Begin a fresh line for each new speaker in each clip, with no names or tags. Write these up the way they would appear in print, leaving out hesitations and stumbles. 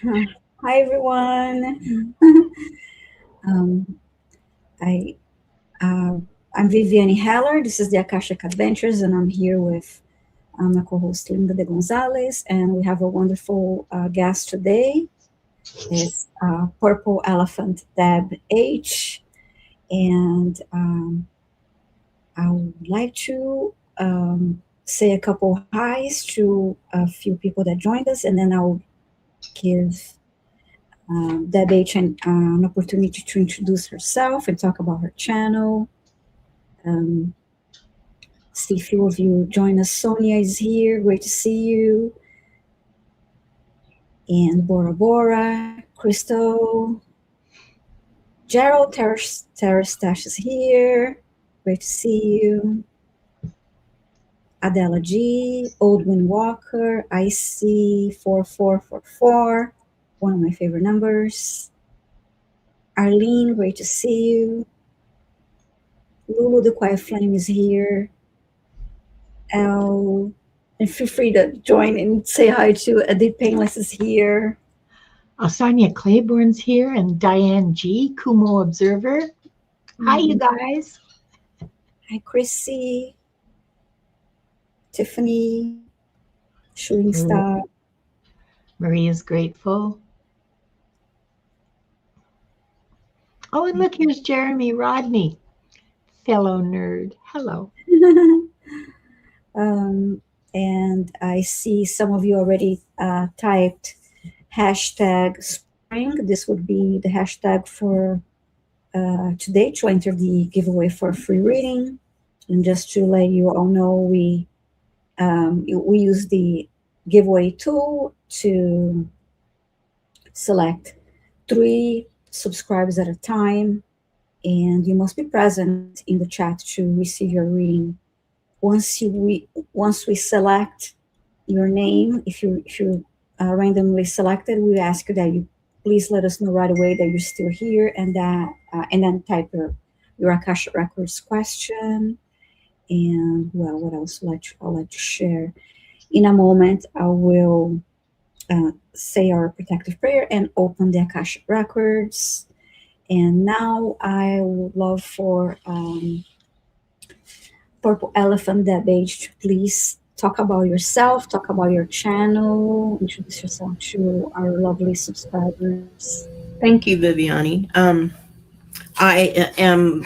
Hi everyone. um, I I'm Viviane Heller. This is the Akashic Adventures, and I'm here with my co-host Linda de Gonzalez, and we have a wonderful guest today. It's Purple Elephant Deb H, and I would like to say a couple highs to a few people that joined us, and then I'll give Deb H an opportunity to introduce herself and talk about her channel. Um, See a few of you join us. Sonia is here. Great to see you. And Bora Bora, Crystal, Gerald Terrastash is here. Great to see you. Adela G, Oldwin Walker, IC4444, one of my favorite numbers. Arlene, great to see you. Lulu the Quiet Flame is here. And feel free to join and say hi to Edith Painless is here.
Sonia Claiborne's here and Diane G, Kumo Observer. Hi, you guys.
Hi, Chrissy, Tiffany, Shooting Star.
Maria's grateful. Oh, and look, here's Jeremy Rodney, fellow nerd. Hello.
And I see some of you already typed hashtag spring. This would be the hashtag for today to enter the giveaway for a free reading. And just to let you all know, we use the giveaway tool to select 3 subscribers at a time, and you must be present in the chat to receive your reading. Once we select your name, if you randomly selected, we ask you that you please let us know right away that you're still here, and that and then type your Akasha Records question. And well, what else I'd like to share? In a moment, I will say our protective prayer and open the Akashic Records. And now I would love for Purple Elephant Deb H to please talk about yourself, talk about your channel, introduce yourself to our lovely subscribers.
Thank you, Viviane. I am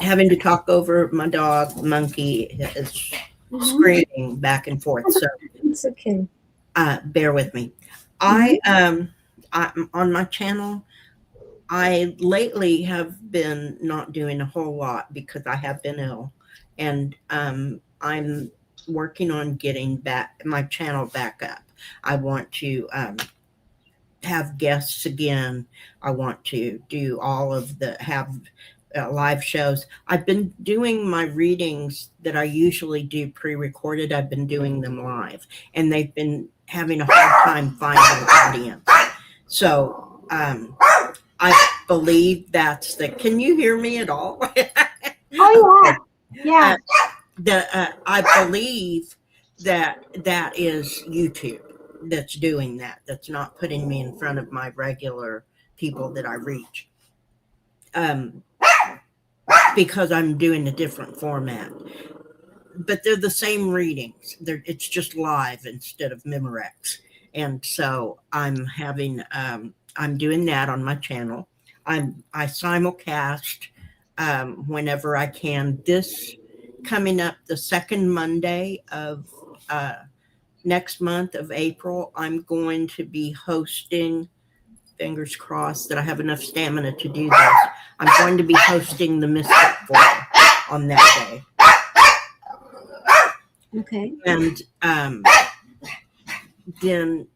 having to talk over my dog. Monkey is screaming back and forth, so
It's okay.
Bear with me. I on my channel. I lately have been not doing a whole lot because I have been ill, and I'm working on getting back my channel back up. I want to have guests again. I want to do all of the have live shows. I've been doing my readings that I usually do pre-recorded. I've been doing them live, and they've been having a hard time finding an audience. So I believe that's the. Can you hear me at all?
Oh yeah, yeah.
I believe that is YouTube that's doing that. That's not putting me in front of my regular people that I reach. Because I'm doing a different format, but they're the same readings. It's just live instead of Memorex, and so I'm doing that on my channel. I simulcast whenever I can. This coming up the second Monday of next month of April, I'm going to be hosting. Fingers crossed that I have enough stamina to do this. I'm going to be hosting the Mystic Forum on that day.
Okay.
And then,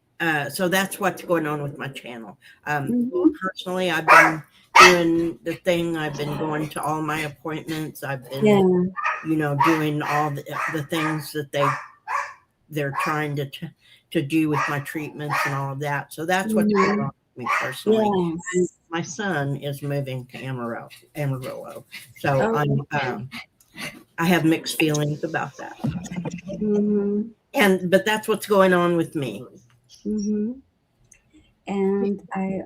so that's what's going on with my channel. Personally, I've been doing the thing. I've been going to all my appointments. I've been, doing all the things that they're trying to do with my treatments and all of that. So that's what's going on with me personally.
Yes.
And my son is moving to Amarillo. So I have mixed feelings about that. But that's what's going on with me.
And I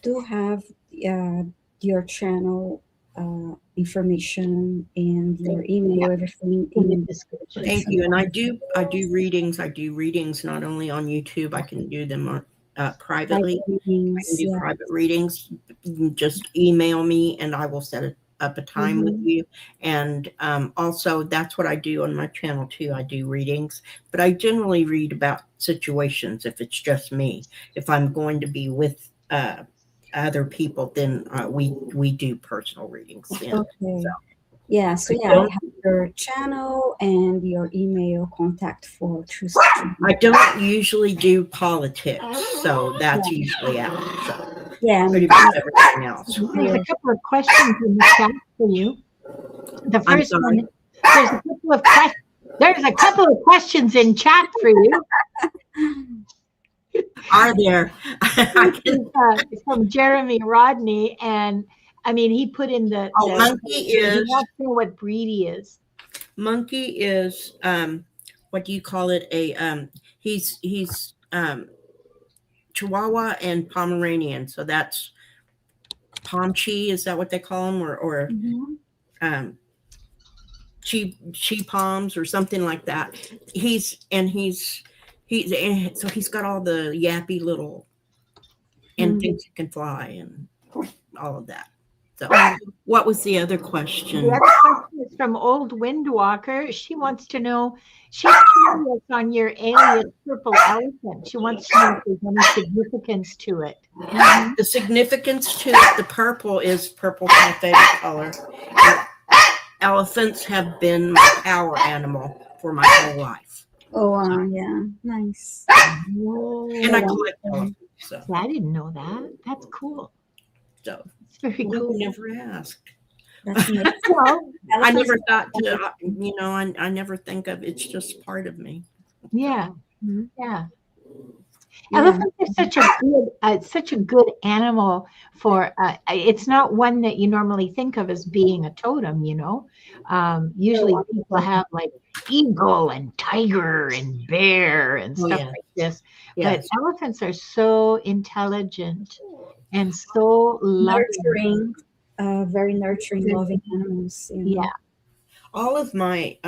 do have your channel information and your email, everything
In the
in
description.
Thank you. And I do readings. I do readings not only on YouTube. I can do them privately. I can do private readings. Just email me, and I will set up a time with you. And also, that's what I do on my channel too. I do readings, but I generally read about situations. If it's just me, if I'm going to be with other people, then we do personal readings. Then.
Okay.
So.
Yeah, so I have your channel and your email contact for True Stream.
I don't usually do politics, so that's usually out. So pretty much everything else.
There's a couple of questions in the chat for you. The first one, there's a couple of questions in chat for you.
Are there?
It's from Jeremy Rodney, and I mean, he put in the
Monkey is.
He wants to know what breed he is.
Monkey is what do you call it? He's Chihuahua and Pomeranian, so that's Pomchi. Is that what they call him, or Chi Poms or something like that? So he's got all the yappy little and thinks he can fly and all of that. So, what was the other question?
The other question is from Old Windwalker. She wants to know, she's curious on your alias Purple Elephant. She wants to know if there's any significance to it.
The significance to it, the purple is purple my favorite color. And elephants have been my power animal for my whole life.
Oh, yeah, nice.
And I collect elephants. So.
Yeah, I didn't know that. That's cool.
So
it's very cool.
You never asked.
Well,
I never thought to, I never think of it's just part of me.
Yeah. Yeah. Elephants are such a good animal for. It's not one that you normally think of as being a totem. Usually people have like eagle and tiger and bear and stuff like this. Yes. But elephants are so intelligent and so
nurturing, very nurturing, loving animals.
Yeah.
All of my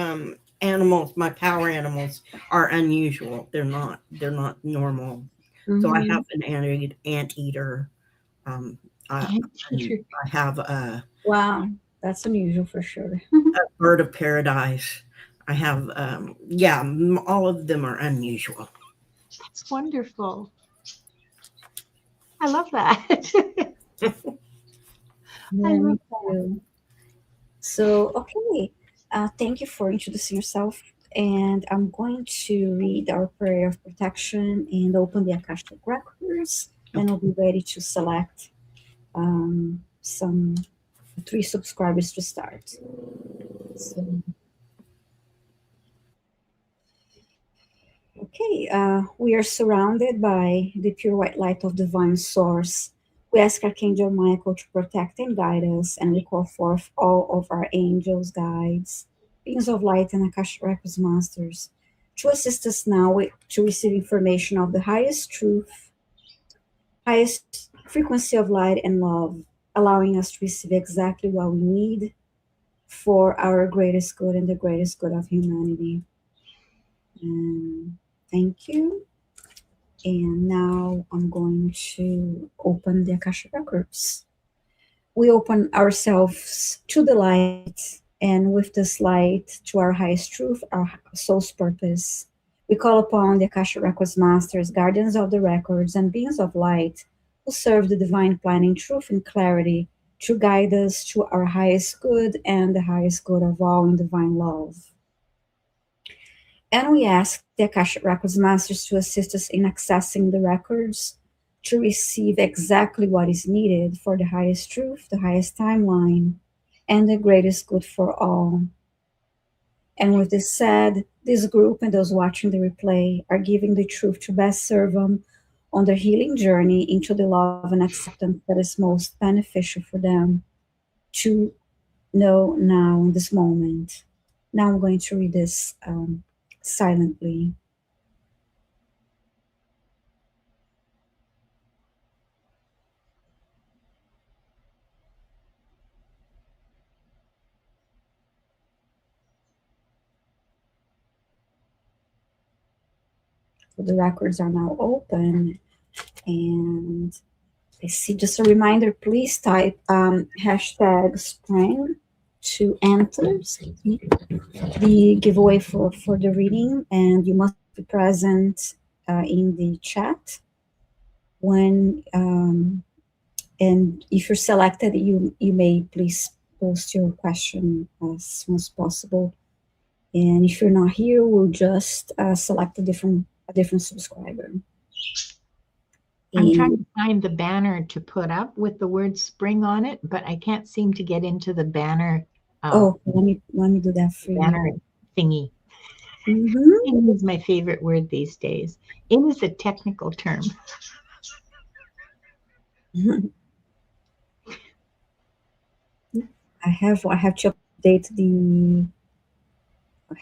animals, my power animals, are unusual. They're not normal. So I have an anteater. I have
wow, that's unusual for sure.
a bird of paradise. I have all of them are unusual.
That's wonderful. I love that.
I love that. So, okay. Thank you for introducing yourself. And I'm going to read our prayer of protection and open the Akashic records. And I'll be ready to select some 3 subscribers to start. So, okay, we are surrounded by the pure white light of divine source. We ask Archangel Michael to protect and guide us, and we call forth all of our angels, guides, beings of light, and Akashic Records masters to assist us now to receive information of the highest truth, highest frequency of light and love, allowing us to receive exactly what we need for our greatest good and the greatest good of humanity. And thank you. And now I'm going to open the Akashic Records. We open ourselves to the light, and with this light, to our highest truth, our soul's purpose. We call upon the Akashic Records masters, guardians of the records, and beings of light who serve the divine plan in truth and clarity to guide us to our highest good and the highest good of all in divine love. And we ask the Akashic Records masters to assist us in accessing the records to receive exactly what is needed for the highest truth, the highest timeline, and the greatest good for all. And with this said, this group and those watching the replay are giving the truth to best serve them on their healing journey into the love and acceptance that is most beneficial for them to know now in this moment. Now I'm going to read this silently. So the records are now open, and I see. Just a reminder, please type hashtag spring to enter, excuse me, the giveaway for the reading, and you must be present in the chat when and if you're selected, you may please post your question as soon as possible. And if you're not here, we'll just select a different subscriber.
I'm trying to find the banner to put up with the word spring on it, but I can't seem to get into the banner.
Let me do that for
banner
you.
Thingy.
Mm-hmm.
Thingy is my favorite word these days. It is a technical term.
I have to update the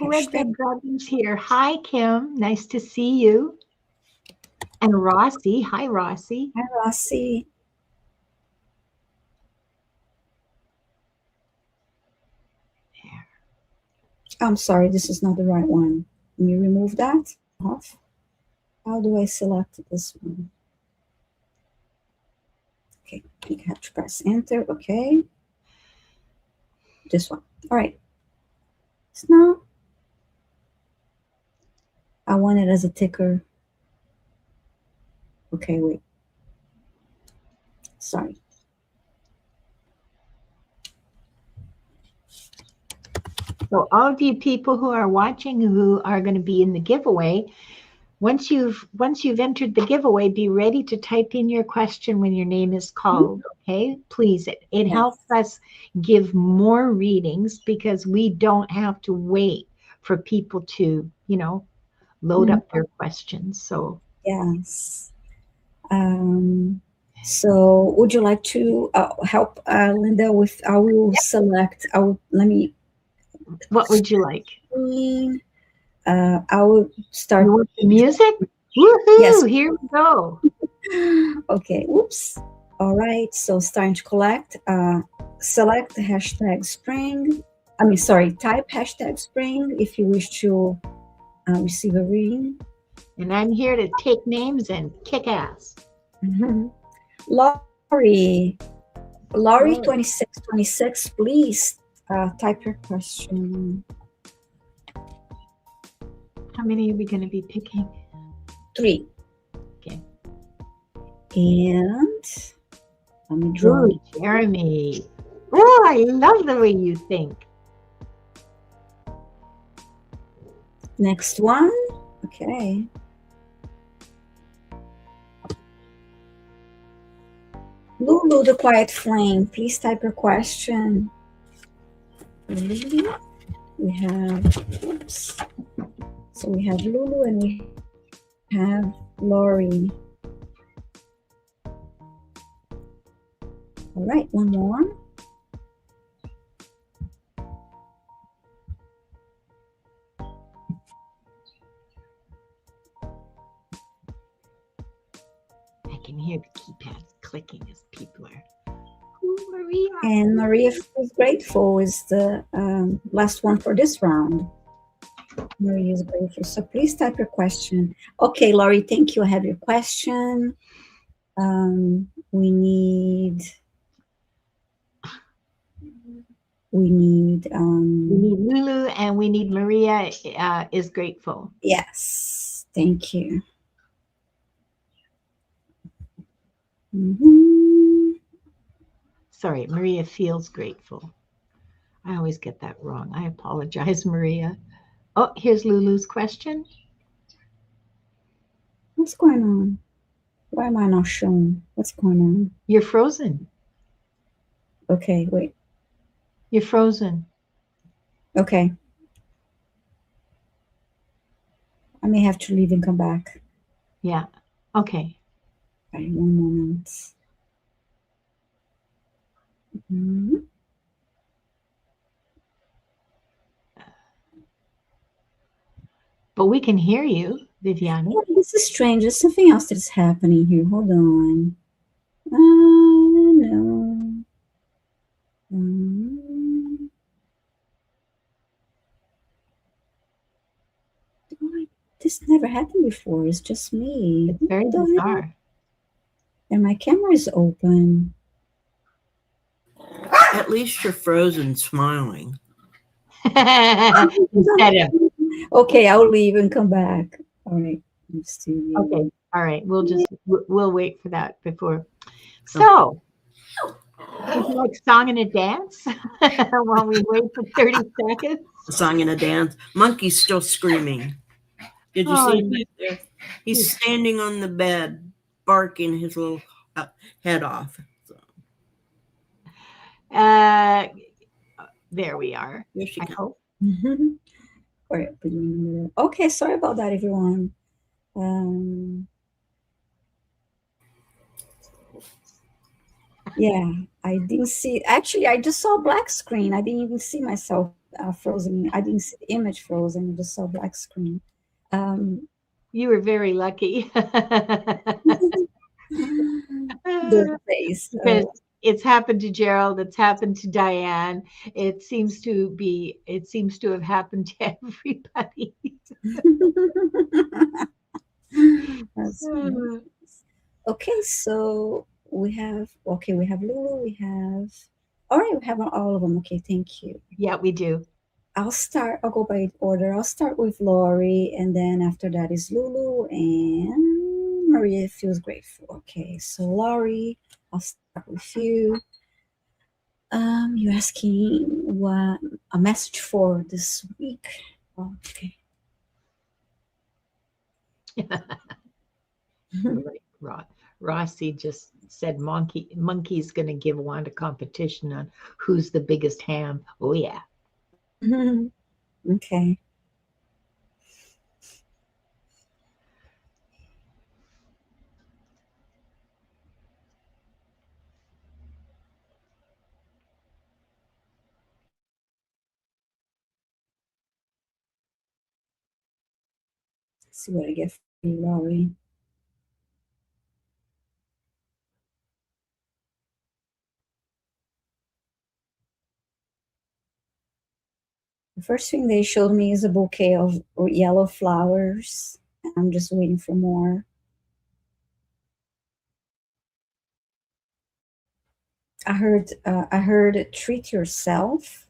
Red Dragon's here. Hi, Kim. Nice to see you. And Rossi. Hi, Rossi.
Hi, Rossi.
There.
I'm sorry, this is not the right one. Can you remove that off? How do I select this one? Okay, you have to press enter. Okay. This one. All right. So now I want it as a ticker. Okay, wait. Sorry.
So all of you people who are watching who are going to be in the giveaway, once you've entered the giveaway, be ready to type in your question when your name is called. Okay, please. It helps us give more readings because we don't have to wait for people to, load up their questions. So
yes. So would you like to help Linda with? I will select. Let me.
What would you like?
I will start.
You want the music? Woohoo!
Yes.
Here we go.
Okay. Oops. All right. So starting to collect. Select the hashtag spring. Type hashtag spring if you wish to receive a reading.
And I'm here to take names and kick ass.
Laurie 2626, please type your question.
How many are we going to be picking?
3.
Okay.
And let me draw.
Ooh, Jeremy. Oh, I love the way you think.
Next one. Okay. Lulu, the quiet flame, please type your question. Lulu. We have, oops. So we have Lulu and we have Lori. All right, one more.
I can hear the keypad clicking as people are. Ooh, Maria.
And Maria feels grateful is the last one for this round. Maria is grateful. So please type your question. Okay, Laurie, thank you. I have your question. We need
Lulu and we need Maria is grateful.
Yes, thank you. Mm-hmm.
Sorry, Maria feels grateful. I always get that wrong. I apologize, Maria. Oh, here's Lulu's question.
What's going on? Why am I not showing? What's going on?
You're frozen.
Okay, wait.
You're frozen.
Okay. I may have to leave and come back.
Yeah. Okay.
All right, one moment. Mm-hmm.
But we can hear you, Viviane.
Yeah, this is strange. There's something else that's happening here. Hold on. No. This never happened before. It's just me.
It's very
What the hell?
bizarre.
And my camera is open.
At least you're frozen smiling.
Instead of
Okay, I'll leave and come back. All right.
okay, all right. We'll wait for that before. So, would you like song and a dance while we wait for 30 seconds?
A song and a dance. Monkey's still screaming. Did you see him back there? He's standing on the bed, barking his little head off. So,
There we are.
here she
I
comes.
hope.
All right. Okay, sorry about that, everyone. Yeah, I didn't see. Actually, I just saw a black screen. I didn't even see myself frozen. I didn't see the image frozen. I just saw a black screen.
You were very lucky.
The face.
Because it's happened to Gerald, it's happened to Diane. It seems to have happened to everybody.
That's nice. Okay, so we have Lulu, all right, we have all of them. Okay, thank you.
Yeah, we do.
I'll go by order. I'll start with Lori, and then after that is Lulu, and Maria feels grateful. Okay, so Lori, I'll start with you. You're asking what a message for this week. Oh, okay.
Rossi just said monkey's going to give Wanda competition on who's the biggest ham. Oh yeah.
Okay. Let's see what I get for you, Laurie. The first thing they showed me is a bouquet of yellow flowers. I'm just waiting for more. I heard treat yourself.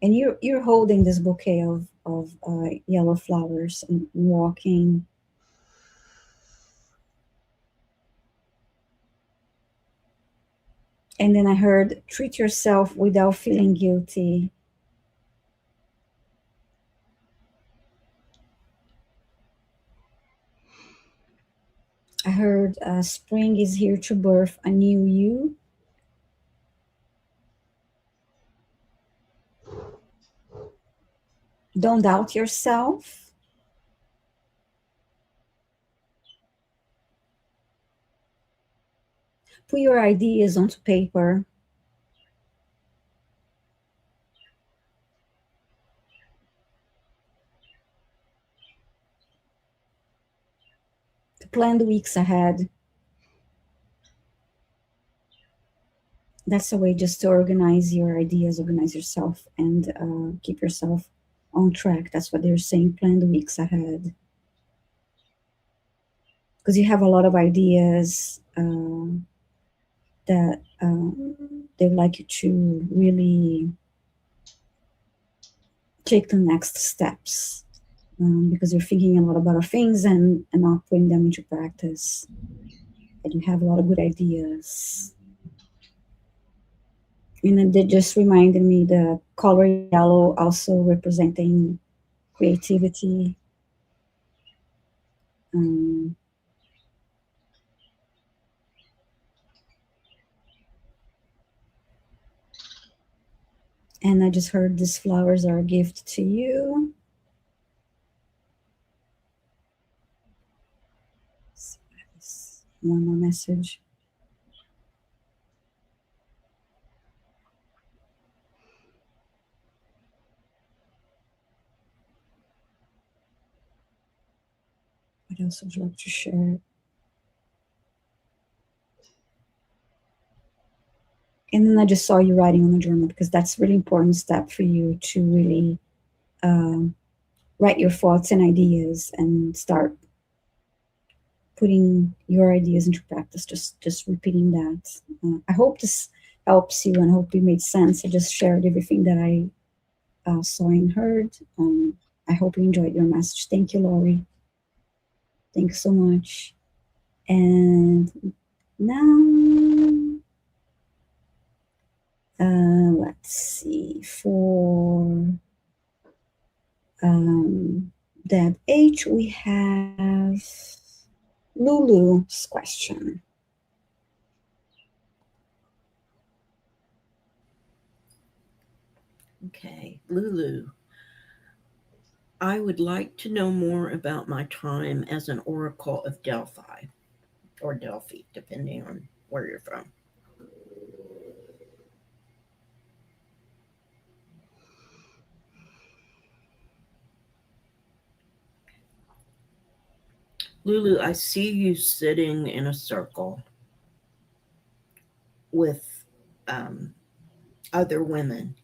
And you're holding this bouquet of yellow flowers and walking. And then I heard treat yourself without feeling guilty. I heard spring is here to birth a new you. Don't doubt yourself. Put your ideas onto paper. To plan the weeks ahead. That's a way just to organize your ideas, organize yourself, and keep yourself on track. That's what they're saying. Plan the weeks ahead. Because you have a lot of ideas that they would like you to really take the next steps. Because you're thinking a lot about things and not putting them into practice. And you have a lot of good ideas. And then they just reminded me the color yellow also representing creativity. And I just heard these flowers are a gift to you. One more message. What else would you like to share? And then I just saw you writing on the journal, because that's a really important step for you to really write your thoughts and ideas and start putting your ideas into practice. Just repeating that. I hope this helps you, and I hope it made sense. I just shared everything that I saw and heard. I hope you enjoyed your message. Thank you, Lori. Thank you so much. And now, let's see, for Deb H, we have Lulu's question.
Okay, Lulu. I would like to know more about my time as an oracle of Delphi, or Delphi, depending on where you're from. Lulu, I see you sitting in a circle with other women.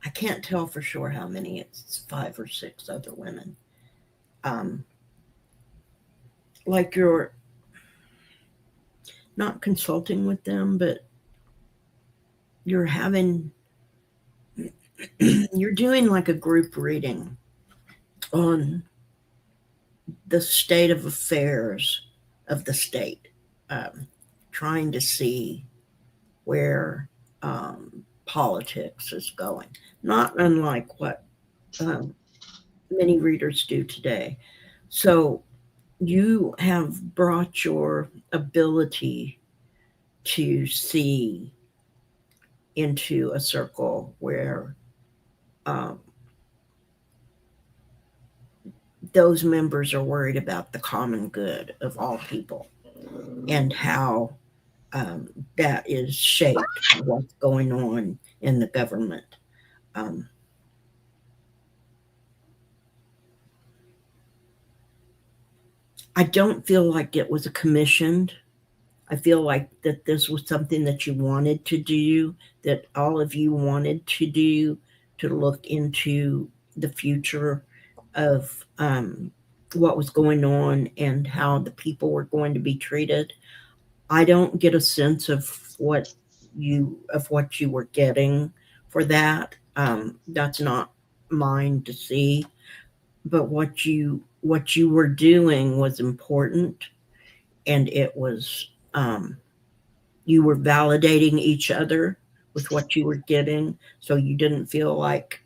I can't tell for sure how many. It's 5 or 6 other women. Like you're not consulting with them, but you're doing like a group reading on the state of affairs of the state, trying to see where politics is going, not unlike what many readers do today. So you have brought your ability to see into a circle where those members are worried about the common good of all people, and how that is shaped by what's going on in the government. I don't feel like it was commissioned. I feel like that this was something that you wanted to do, that all of you wanted to do, to look into the future of what was going on and how the people were going to be treated. I don't get a sense of what you were getting for that. That's not mine to see. But what you were doing was important, and it was you were validating each other with what you were getting, so you didn't feel like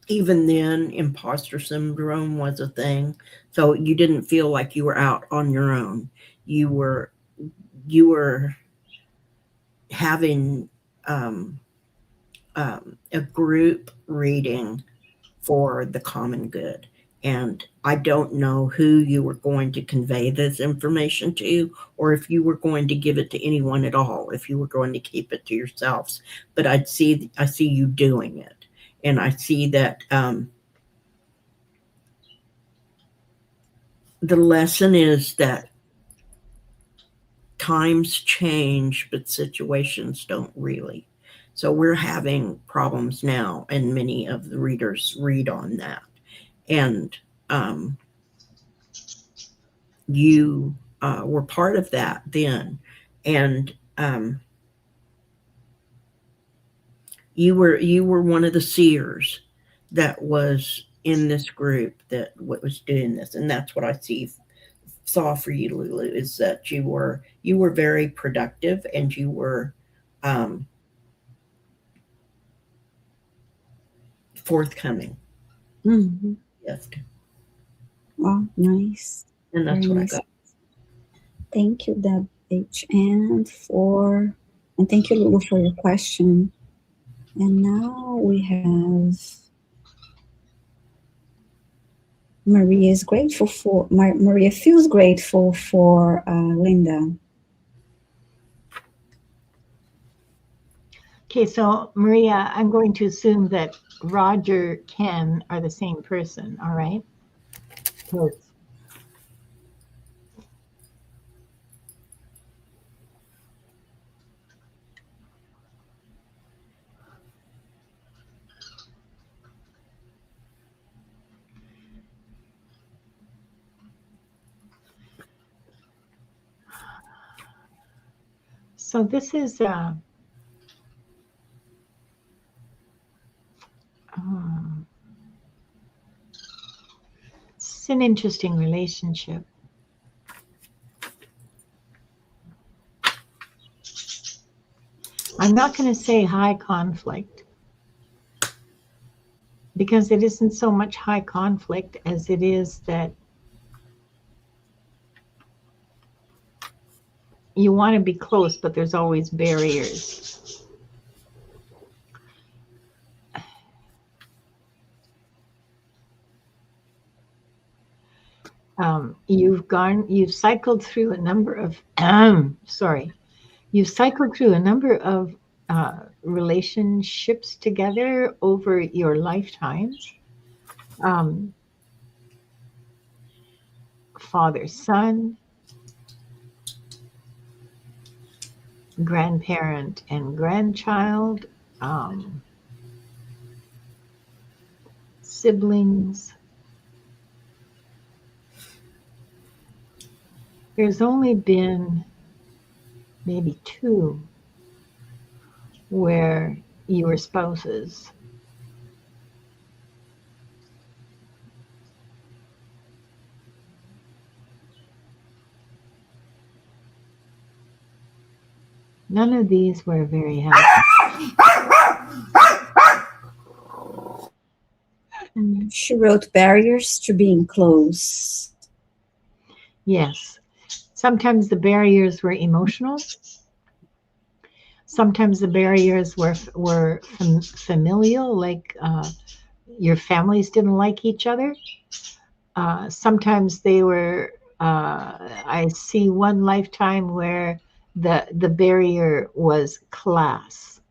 even then imposter syndrome was a thing. So you didn't feel like you were out on your own. You were having a group reading for the common good. And I don't know who you were going to convey this information to, or if you were going to give it to anyone at all, if you were going to keep it to yourselves. But I see you doing it. And I see that the lesson is that times change, but situations don't really. So we're having problems now, and many of the readers read on that. And you were part of that then. And you were one of the seers that was in this group that was doing this. And that's what I saw for you, Lulu, is that you were very productive, and you were forthcoming.
Mm-hmm.
Gift.
Wow, nice.
And that's
Very
what
nice.
I got.
Thank you, Deb H, and thank you, Lulu, for your question. And now we have Maria feels grateful for Linda.
Okay, so Maria, I'm going to assume that Roger, Ken are the same person, all right? So this is it's an interesting relationship. I'm not going to say high conflict, because it isn't so much high conflict as it is that you want to be close, but there's always barriers. You've cycled through a number of, you've cycled through a number of relationships together over your lifetimes. Father, son, grandparent and grandchild, siblings. There's only been maybe 2 where you were spouses. None of these were very happy.
She wrote barriers to being close.
Yes. Sometimes the barriers were emotional. Sometimes the barriers were familial, like your families didn't like each other. Sometimes they were, I see one lifetime where the barrier was class.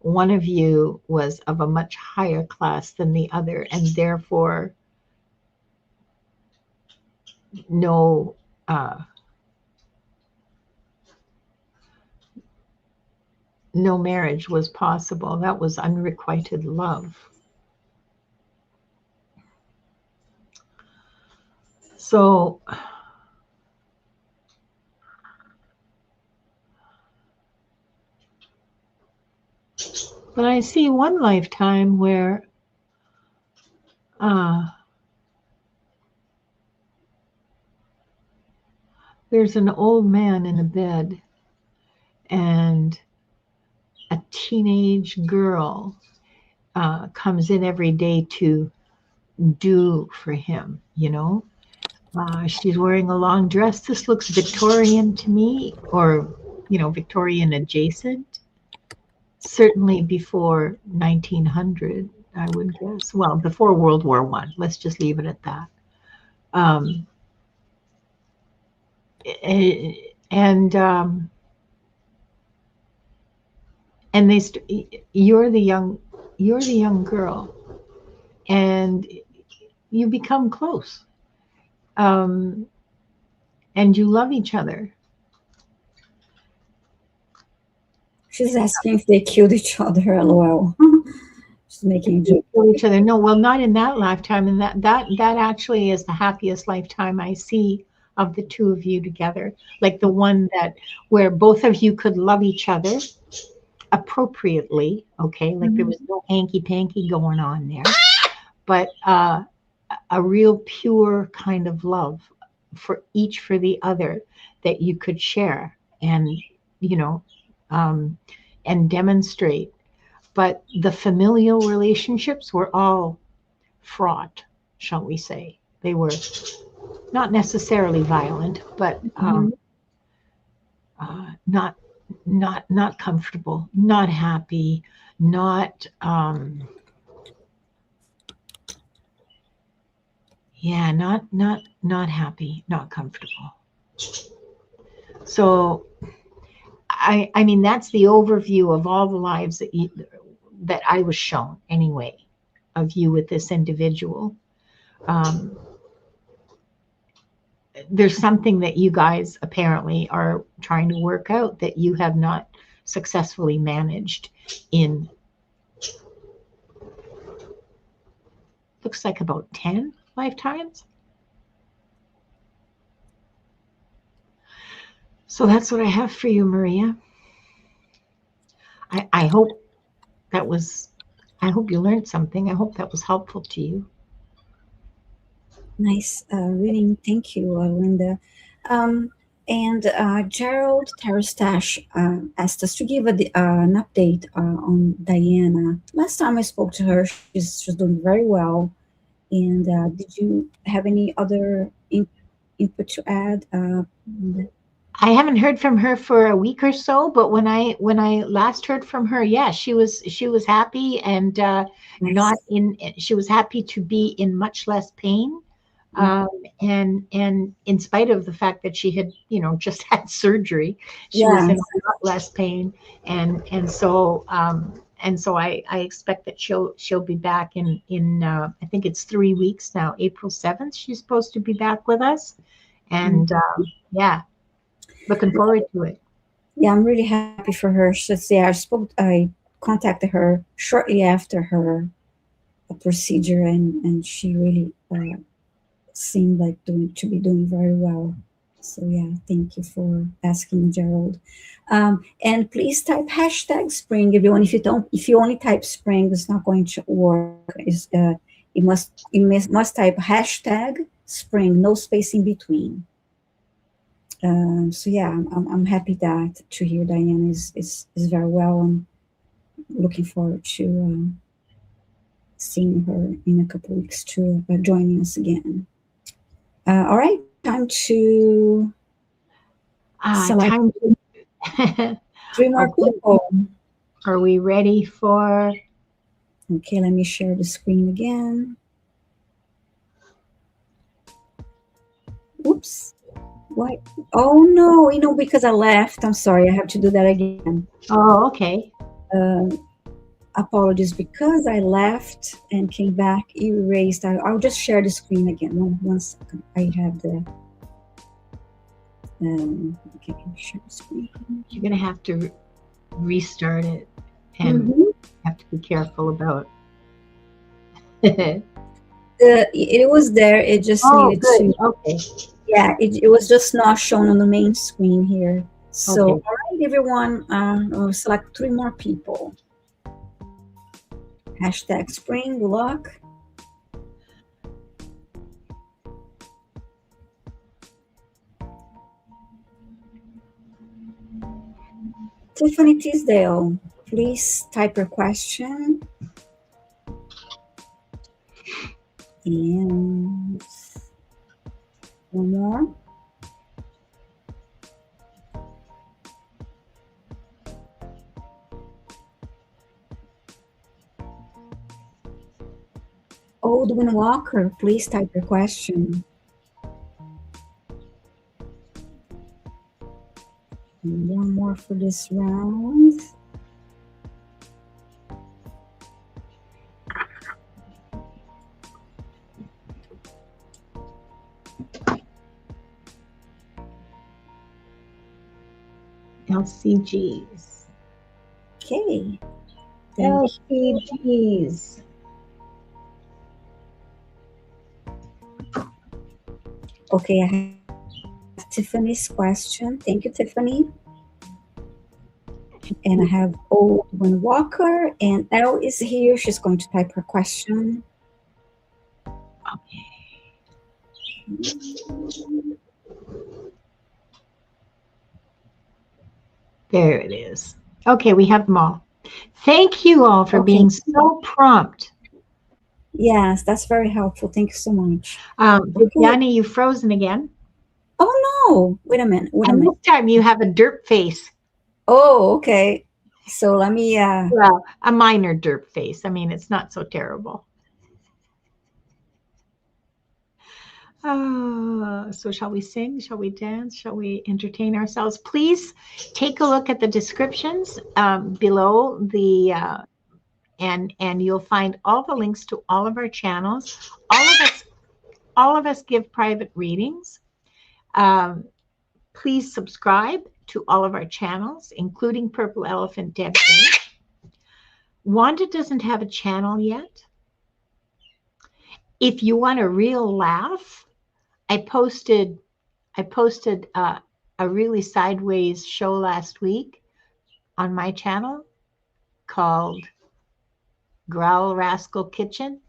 One of you was of a much higher class than the other, and therefore no marriage was possible. That was unrequited love. So but I see one lifetime where there's an old man in a bed and a teenage girl comes in every day to do for him, you know. She's wearing a long dress. This looks Victorian to me, or, you know, Victorian adjacent. Certainly before 1900, I would guess. Well, before World War I. Let's just leave it at that. And you're the young girl, and you become close, and you love each other.
She's asking if they killed each other. LOL. She's making a joke.
Kill each other. No, well, not in that lifetime, and that actually is the happiest lifetime I see of the 2 of you together, like the one where both of you could love each other appropriately, okay, like there was no hanky-panky going on there, but a real pure kind of love for each for the other that you could share and, you know, and demonstrate. But the familial relationships were all fraught, shall we say. They were not necessarily violent, but not comfortable, not happy, not not happy, not comfortable. So I mean, that's the overview of all the lives that I was shown anyway, of you with this individual. There's something that you guys apparently are trying to work out that you have not successfully managed in, looks like about 10 lifetimes. So that's what I have for you, Maria. I hope that was, I hope you learned something. I hope that was helpful to you.
Nice reading. Thank you, Linda. And Gerald Tarastash asked us to give an update on Diana. Last time I spoke to her, she's doing very well. And did you have any other input to add?
I haven't heard from her for a week or so, but when I last heard from her, yeah, she was happy and not
Nice.
in. She was happy to be in much less pain, and in spite of the fact that she had just had surgery, she was
Yeah,
in a lot less pain, and so I expect that she'll be back in I think it's 3 weeks now. April 7th, she's supposed to be back with us, and yeah. Looking forward to it.
yeah, I'm really happy for her. Yeah, I contacted her shortly after her procedure, and she really seemed like to be doing very well. So yeah, thank you for asking, Gerald. And please type hashtag spring, everyone. If you only type spring, it's not going to work. You must type hashtag spring, no space in between. So yeah, I'm happy that to hear Diane is very well. I'm looking forward to seeing her in a couple weeks to joining us again. All right, time to select
Time to
3 more
Okay.
people.
Are we ready for?
Okay, let me share the screen again. Oops. Why? Oh no, because I left. I'm sorry. I have to do that again.
Oh, okay.
Apologies, because I left and came back, erased. I'll just share the screen again. One second. I have the. Okay, share the screen.
You're gonna have to restart it, and have to be careful about.
It was there. It just
Oh,
needed
good.
to.
Okay.
Yeah, it was just not shown on the main screen here. So,
Okay.
all right, everyone, we'll select 3 more people. Hashtag spring, good luck. Tiffany Tisdale, please type your question. And one more. Oldwin Walker, please type your question. And one more for this round.
LCGs.
Okay.
LCGs.
Okay, I have Tiffany's question. Thank you, Tiffany. And I have Oldwin Walker, and Elle is here. She's going to type her question.
Okay. There it is. Okay, we have them all. Thank you all for being so prompt.
Yes, that's very helpful. Thank you so much.
Viviane, you've frozen again.
Oh no! Wait a minute.
This time you have a derp face.
Oh, okay. So let me.
Well, a minor derp face. I mean, it's not so terrible. So shall we sing? Shall we dance? Shall we entertain ourselves? Please take a look at the descriptions below the, and you'll find all the links to all of our channels. All of us give private readings. Please subscribe to all of our channels, including Purple Elephant Deb H. Wanda doesn't have a channel yet. If you want a real laugh, I posted a really sideways show last week on my channel. called Growl Rascal Kitchen.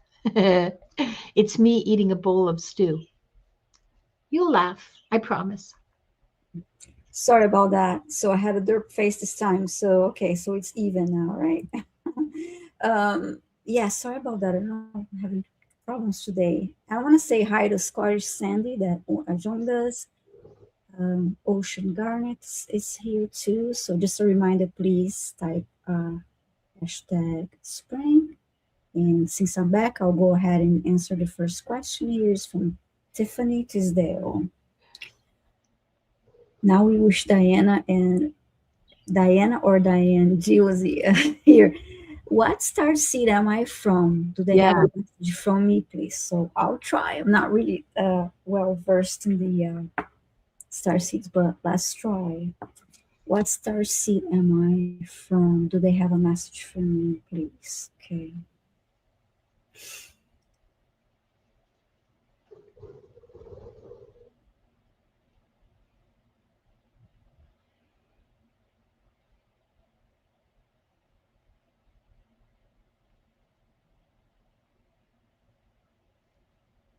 It's me eating a bowl of stew. You'll laugh, I promise.
Sorry about that. So I had a derp face this time. So okay, so it's even now, right? Yeah, sorry about that. I don't know, I'm having problems today. I want to say hi to Scottish Sandy that joined us. Ocean Garnet is here too. So just a reminder, please type hashtag spring. And since I'm back, I'll go ahead and answer the first question. Here is from Tiffany Tisdale. Now we wish Diana or Diane G was here. What star seed am I from? Do they have a message from me, please? So I'll try. I'm not really well versed in the star seeds, but let's try. What star seed am I from? Do they have a message from me, please? Okay.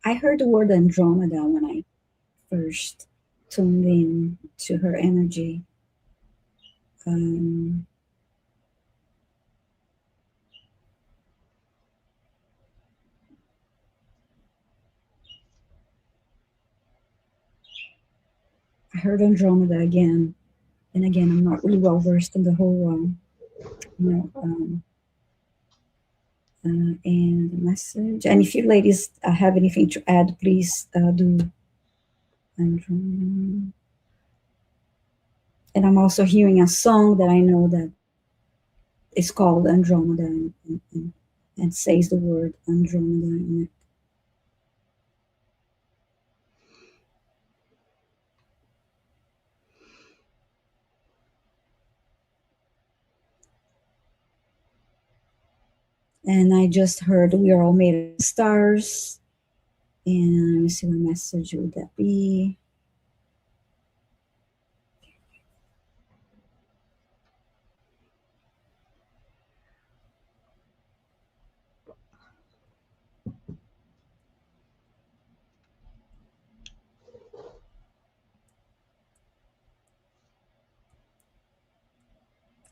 I heard the word Andromeda when I first tuned in to her energy. I heard Andromeda again and again. I'm not really well versed in the whole, and the message. And if you ladies have anything to add, please do. Andromeda. And I'm also hearing a song that I know that is called Andromeda and says the word Andromeda in it. And I just heard we are all made of stars. And let me see, what message would that be?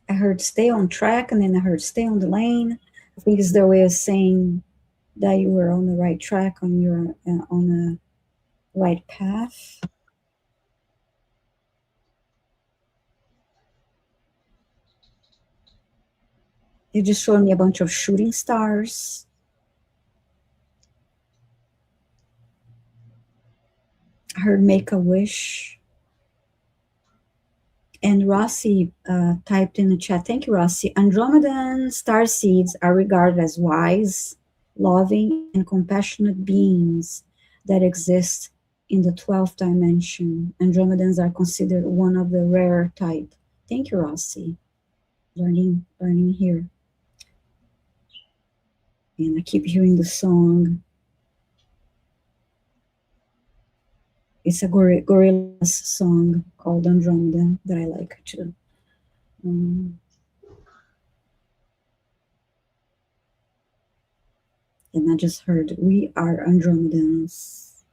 I heard stay on track, and then I heard stay on the lane. I think it's their way of saying that you were on the right track, on the right path. You just showed me a bunch of shooting stars. I heard make a wish. And Rossi typed in the chat, thank you, Rossi. Andromedan star seeds are regarded as wise, loving, and compassionate beings that exist in the 12th dimension. Andromedans are considered one of the rare type. Thank you, Rossi. Learning here. And I keep hearing the song. It's a Gorillaz song called Andromeda that I like too. And I just heard, we are Andromedans.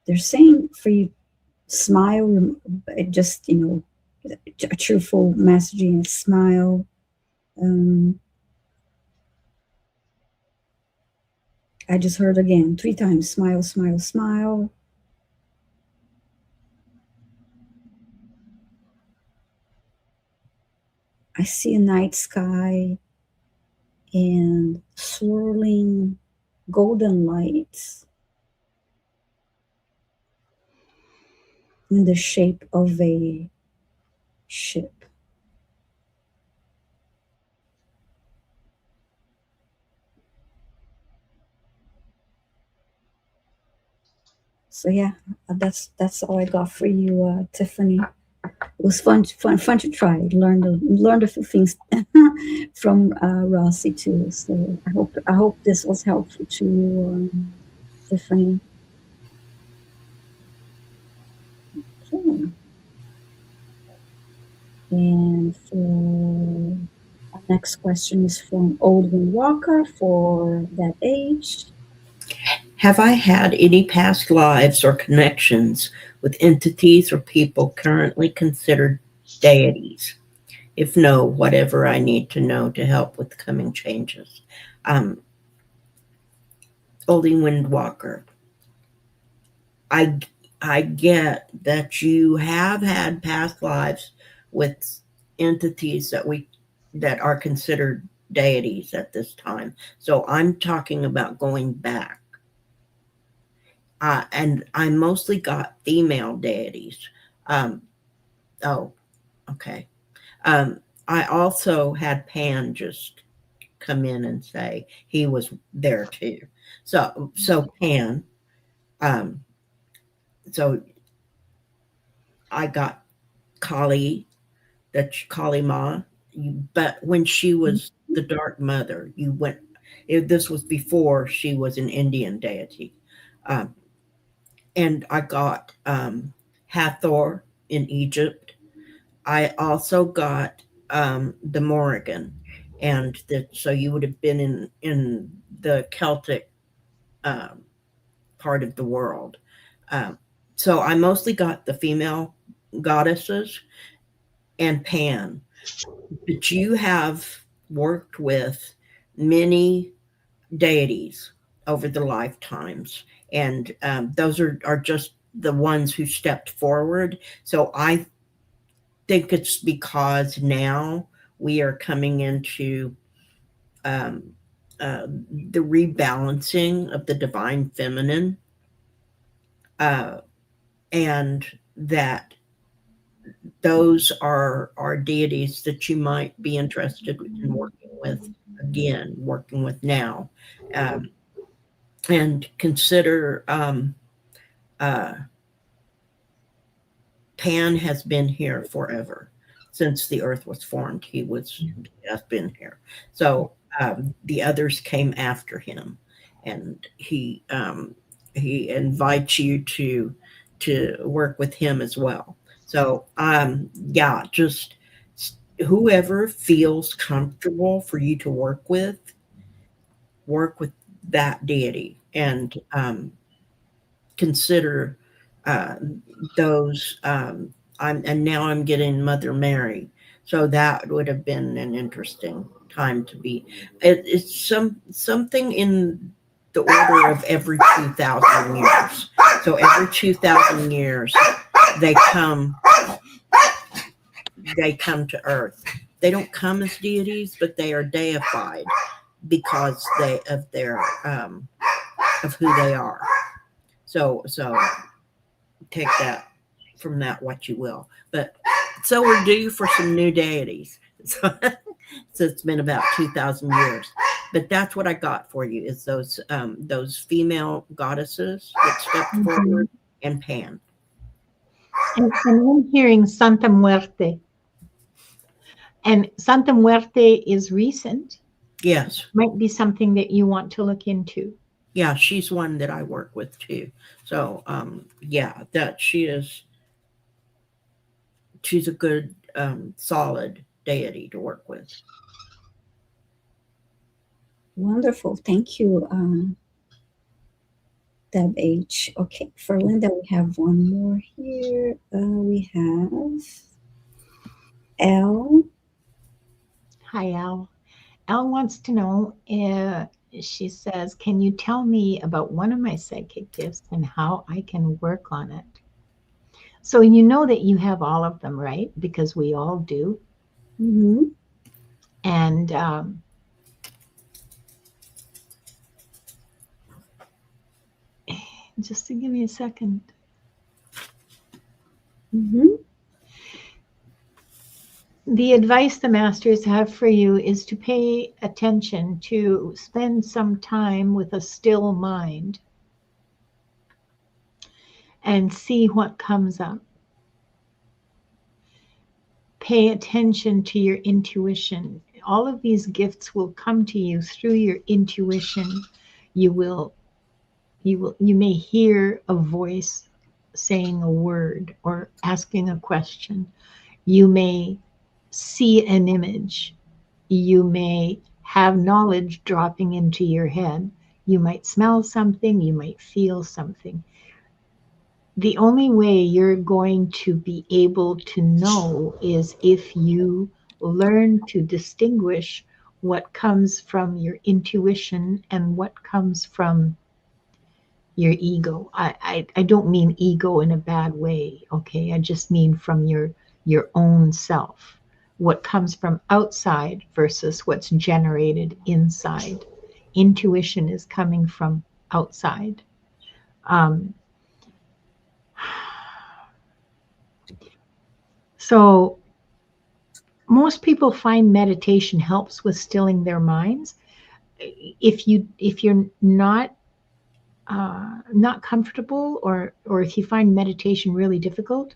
They're saying for you, smile, just, a cheerful messaging, smile. I just heard again 3 times, smile, smile, smile. I see a night sky and swirling golden lights in the shape of a ship. So yeah, that's all I got for you, Tiffany. It was fun to try. Learned a few things from Rossi too. So I hope this was helpful to you, Tiffany. And for our next question is from Odin Walker for that age.
Have I had any past lives or connections with entities or people currently considered deities? If no, whatever I need to know to help with coming changes. Um, Oldie Windwalker, I I get that you have had past lives with entities that are considered deities at this time. So I'm talking about going back. And I mostly got female deities. Um, oh, okay. I also had Pan just come in and say he was there too. So Pan, um, so I got Kali, that's Kali Ma, but when she was the Dark Mother, this was before she was an Indian deity. Um, and I got Hathor in Egypt. I also got the Morrigan, so you would have been in the Celtic um, part of the world. Um, so I mostly got the female goddesses and Pan, but you have worked with many deities over the lifetimes, and those are just the ones who stepped forward. So I think it's because now we are coming into um, the rebalancing of the divine feminine, uh, and that those are deities that you might be interested in working with now, um, and consider uh, Pan has been here forever. Since the earth was formed, has been here. So the others came after him, and he invites you to work with him as well. So yeah, just whoever feels comfortable for you to work with that deity, and consider uh, those. And now I'm getting Mother Mary, so that would have been an interesting time to be. It's something in the order of every 2,000 years. So every 2,000 years, they come they come to Earth. They don't come as deities, but they are deified because of who they are. So take that from that what you will. But so we're due for some new deities. So it's been about 2,000 years. But that's what I got for you is those female goddesses that stepped forward and Pan.
And I'm hearing Santa Muerte. And Santa Muerte is recent.
Yes.
Might be something that you want to look into.
Yeah, she's one that I work with too. So yeah, that she's a good solid deity to work with.
Wonderful. Thank you, Deb H. Okay, for Linda, we have one more here. We have L.
Hi, Al. Al wants to know, she says, can you tell me about one of my psychic gifts and how I can work on it? So you know that you have all of them, right? Because we all do.
Mm-hmm.
And just to give me a second.
Mm-hmm.
The advice the masters have for you is to pay attention, to spend some time with a still mind and see what comes up. Pay attention to your intuition. All of these gifts will come to you through your intuition. You may hear a voice saying a word or asking a question. You may see an image. You may have knowledge dropping into your head. You might smell something, you might feel something. The only way you're going to be able to know is if you learn to distinguish what comes from your intuition and what comes from your ego. I don't mean ego in a bad way, okay? I just mean from your own self. What comes from outside versus what's generated inside. Intuition is coming from outside. Um, so most people find meditation helps with stilling their minds. If you're not comfortable, or if you find meditation really difficult,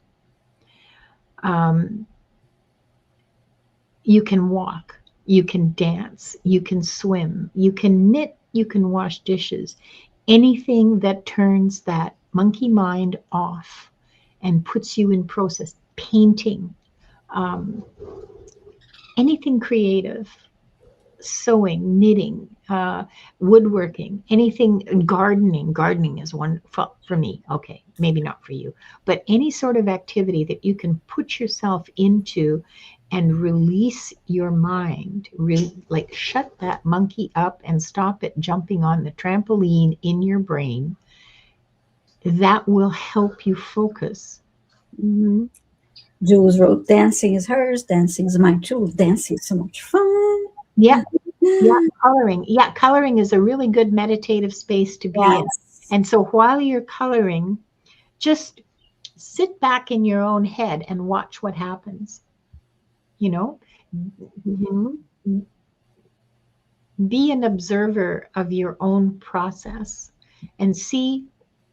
um, you can walk, you can dance, you can swim, you can knit, you can wash dishes. Anything that turns that monkey mind off and puts you in process. Painting, um, anything creative, sewing, knitting, woodworking, anything, gardening. Gardening is one for me. Okay, maybe not for you, but any sort of activity that you can put yourself into and release your mind, like shut that monkey up and stop it jumping on the trampoline in your brain. That will help you focus.
Mm-hmm. Jules wrote, dancing is hers, dancing is mine too. Dancing is so much fun.
Yeah. Yeah, coloring. Yeah, coloring is a really good meditative space to be in. And so while you're coloring, just sit back in your own head and watch what happens. You know,
Mm-hmm.
be an observer of your own process and see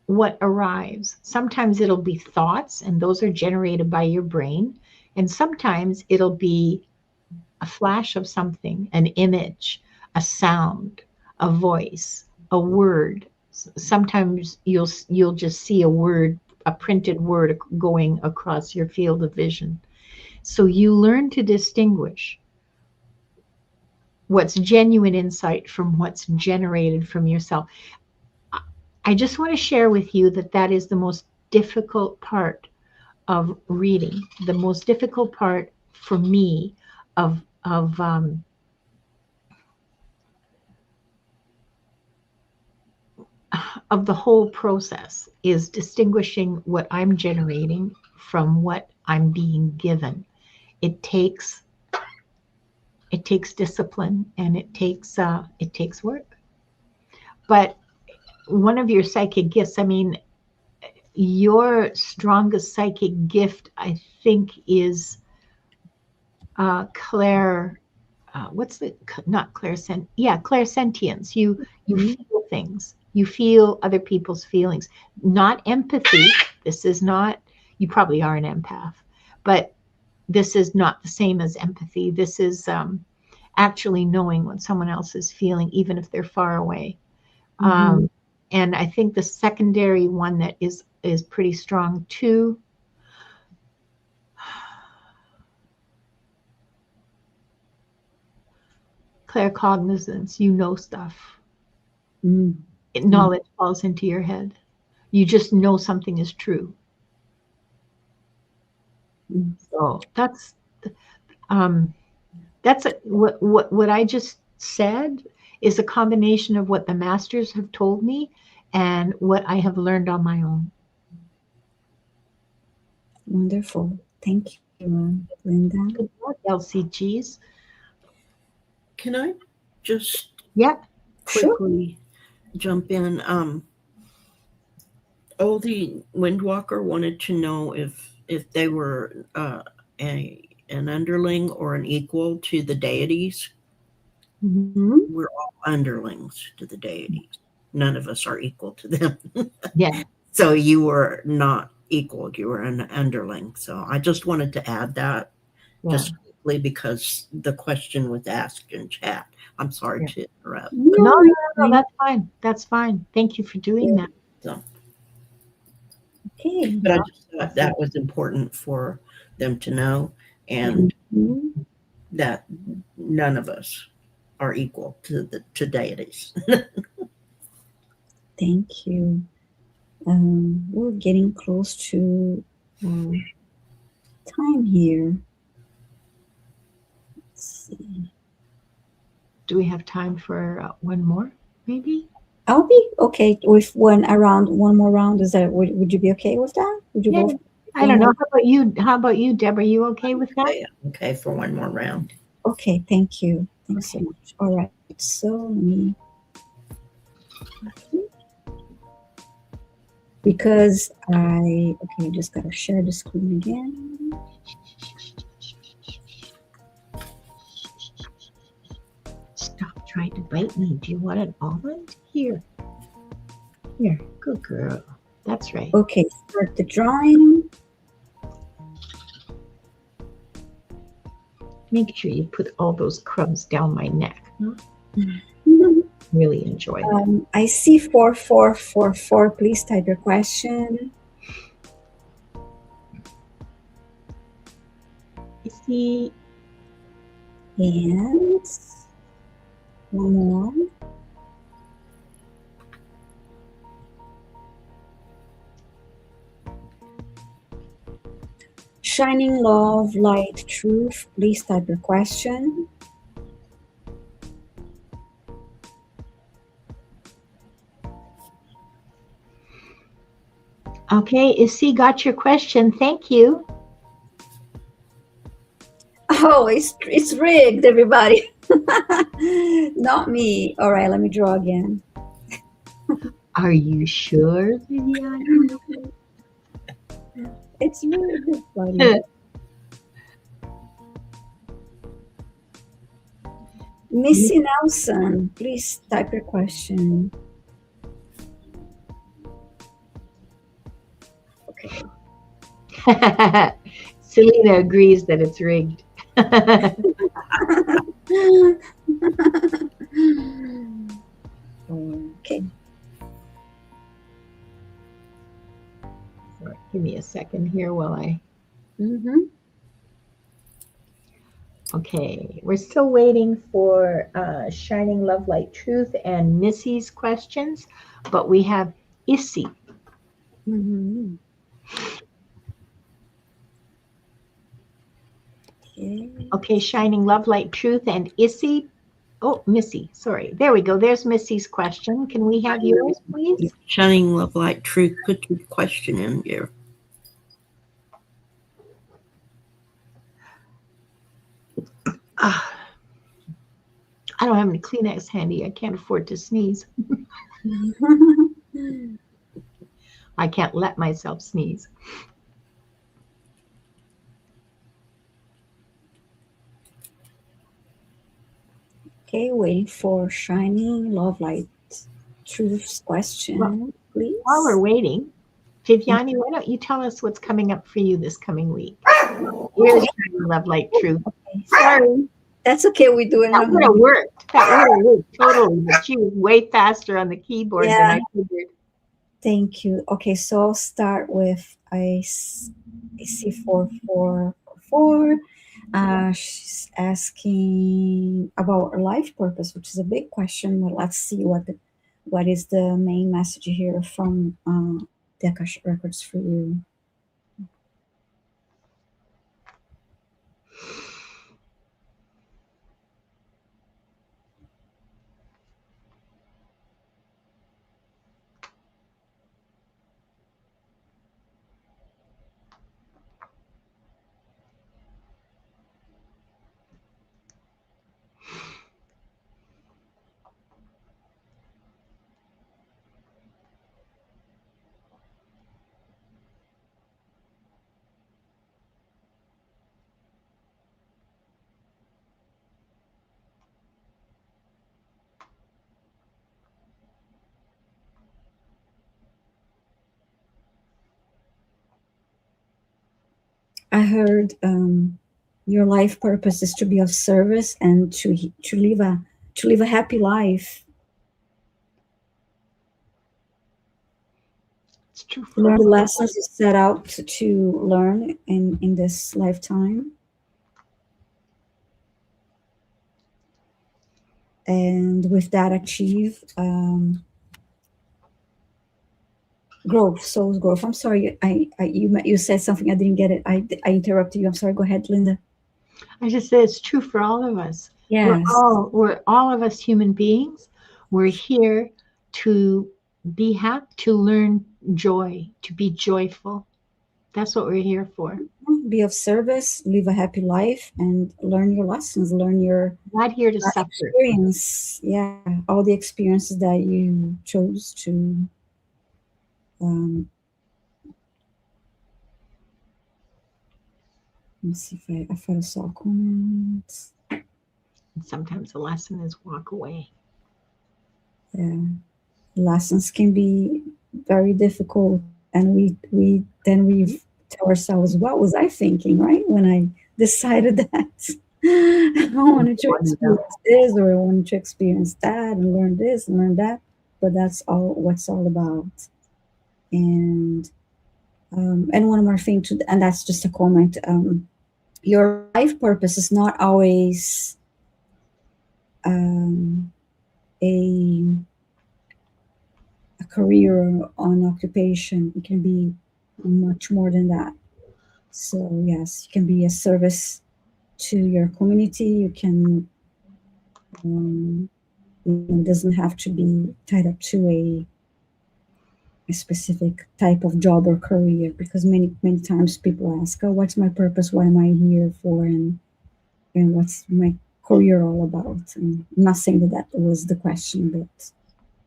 what arrives. Sometimes it'll be thoughts, and those are generated by your brain. And sometimes it'll be a flash of something, an image, a sound, a voice, a word. Sometimes you'll just see a word, a printed word going across your field of vision. So you learn to distinguish what's genuine insight from what's generated from yourself. I just want to share with you that that is the most difficult part of reading, the most difficult part for me of the whole process is distinguishing what I'm generating from what I'm being given. It takes discipline, and it takes work. But one of your psychic gifts, I mean, your strongest psychic gift, I think, is clairsentience. You feel things. You feel other people's feelings. Not empathy. This is not, you probably are an empath, but this is not the same as empathy. This is actually knowing what someone else is feeling, even if they're far away. And I think the secondary one that is pretty strong too, claircognizance. You know stuff. Knowledge falls into your head. You just know something is true. So that's what I just said is a combination of what the masters have told me and what I have learned on my own.
Wonderful. Thank you, Linda.
Good luck, LCGs.
Can I just
quickly
jump in? The Windwalker wanted to know if they were an underling or an equal to the deities. We're all underlings to the deities. None of us are equal to them.
Yeah.
So you were not equal. You were an underling. So I just wanted to add that just quickly because the question was asked in chat. I'm sorry to interrupt.
No, that's fine. That's fine. Thank you for doing that.
So,
okay.
but I just thought that was important for them to know. and
Mhm.
that none of us are equal to deities.
Thank you. We're getting close to time here. Let's see.
Do we have time for one more, maybe?
I'll be okay with one more round. Is that would you be okay with that? Would you
Yeah.
both?
I don't know. How about you? How about you, Deb? Are you okay with that?
Okay, for one more round.
Okay, thank you. Thanks so much. All right, so let me. Because just gotta share the screen again.
Stop trying to bite me. Do you want an almond? Here. Here. Good girl. That's right.
Okay, start the drawing.
Make sure you put all those crumbs down my neck. Really enjoy that.
I see 4444. Please type your question.
You see,
And one more. Shining love, light, truth. Please type your question.
okay, Issy got your question. Thank you.
Oh, it's rigged, everybody. Not me. All right, let me draw again.
Are you sure, Viviane?
It's really good, buddy. Missy Nelson, please type your question. Okay.
Selena agrees that it's rigged.
Okay.
Give me a second here while I. Okay, we're still waiting for Shining Love, Light, Truth and Missy's questions, but we have Issy. Okay, Shining Love, Light, Truth and Issy. Oh, Missy, sorry. There we go. There's Missy's question. Can we have yours, please?
Shining love, light, truth. Put your question in here.
I don't have any Kleenex handy. I can't afford to sneeze. I can't let myself sneeze.
Okay, waiting for Shining Love, Light, Truth's question, please.
While we're waiting, Viviane, why don't you tell us what's coming up for you this coming week? Here's Shining Love, Light, Truth.
Okay.
Sorry.
That's okay. We do it.
That would have worked. That would have worked totally. But she was way faster on the keyboard than I figured.
Thank you. Okay, so I'll start with I see 4444. She's asking about her life purpose, which is a big question. But let's see what is the main message here from the Akashic Records for you. I heard your life purpose is to be of service and to live a happy life.
It's true.
Learn the lessons you set out to learn in this lifetime. and with that achieve growth, soul's growth. I'm sorry, you said something, I didn't get it. I interrupted you. I'm sorry. Go ahead, Linda.
I just say it's true for all of us.
Yes.
We're all of us human beings. We're here to be happy, to learn joy, to be joyful. That's what we're here for.
Be of service, live a happy life, and learn your lessons, learn your
Not here to suffer.
experience. Yeah, all the experiences that you chose to let me see if I saw comments.
And sometimes the lesson is walk away.
Yeah, lessons can be very difficult, and we tell ourselves, what was I thinking, right, when I decided that I wanted to experience this, or I wanted to experience that, and learn this and learn that. But that's all what's all about. And one more thing too, and that's just a comment. Your life purpose is not always a career or an occupation. It can be much more than that. So yes, you can be a service to your community. You can it doesn't have to be tied up to a specific type of job or career, because many times people ask, oh, what's my purpose, what am I here for, and what's my career all about. And I'm not saying that was the question, but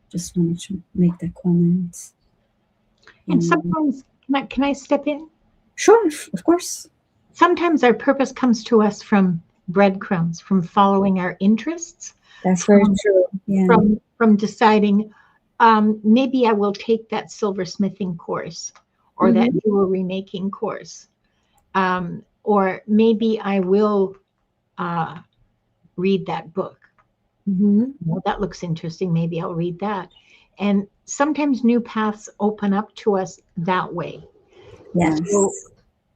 just wanted to make that comment.
And sometimes, can I step in?
Sure, of course.
Sometimes our purpose comes to us from breadcrumbs, from following our interests.
That's very true. Yeah.
From deciding, maybe I will take that silversmithing course, or that jewelry making course, or maybe I will read that book. Well, that looks interesting. Maybe I'll read that. And sometimes new paths open up to us that way.
Yes.
So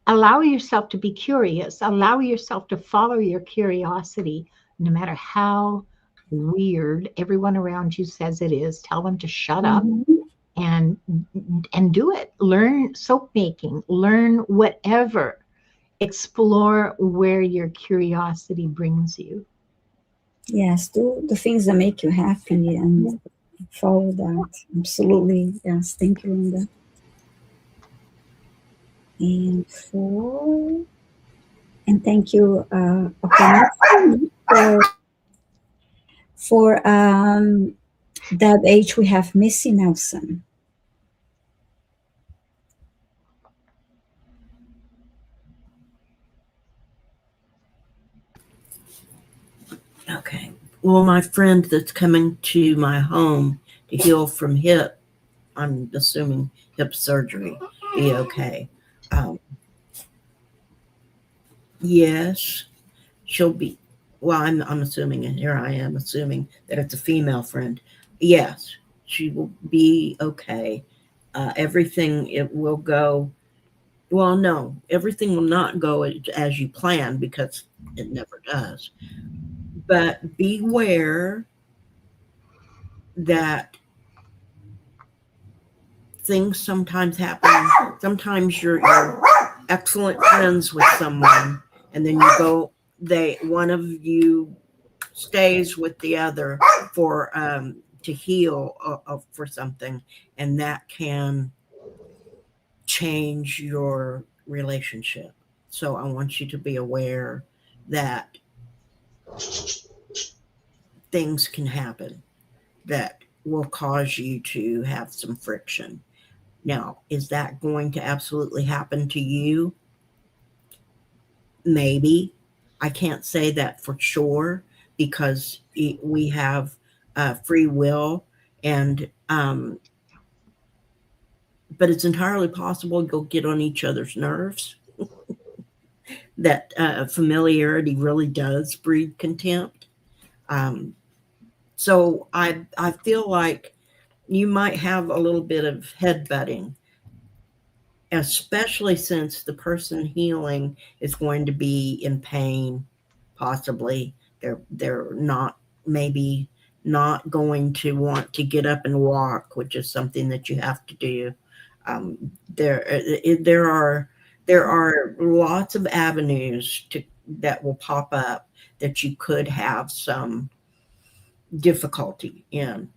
allow yourself to be curious. Allow yourself to follow your curiosity, no matter how weird everyone around you says it is. Tell them to shut up and do it. Learn soap making. Learn whatever. Explore where your curiosity brings you.
Yes, do the things that make you happy and follow that. Absolutely. Yes, thank you, Linda. And thank you, for Deb H. We have Missy Nelson.
Okay. Well, my friend that's coming to my home to heal from hip, I'm assuming hip surgery, be okay. Yes, she'll be. Well, I'm assuming, and here I am assuming that it's a female friend. Yes, she will be okay. Everything, it will go. Well, no, everything will not go as you plan, because it never does. But beware that things sometimes happen. Sometimes you're excellent friends with someone, and then you go, one of you stays with the other for to heal for something, and that can change your relationship. So I want you to be aware that things can happen that will cause you to have some friction. Now, is that going to absolutely happen to you? Maybe. I can't say that for sure, because we have free will, and but it's entirely possible you'll get on each other's nerves. That familiarity really does breed contempt. So I feel like you might have a little bit of headbutting, especially since the person healing is going to be in pain. Possibly they're not maybe not going to want to get up and walk, which is something that you have to do. There are lots of avenues that will pop up that you could have some difficulty in,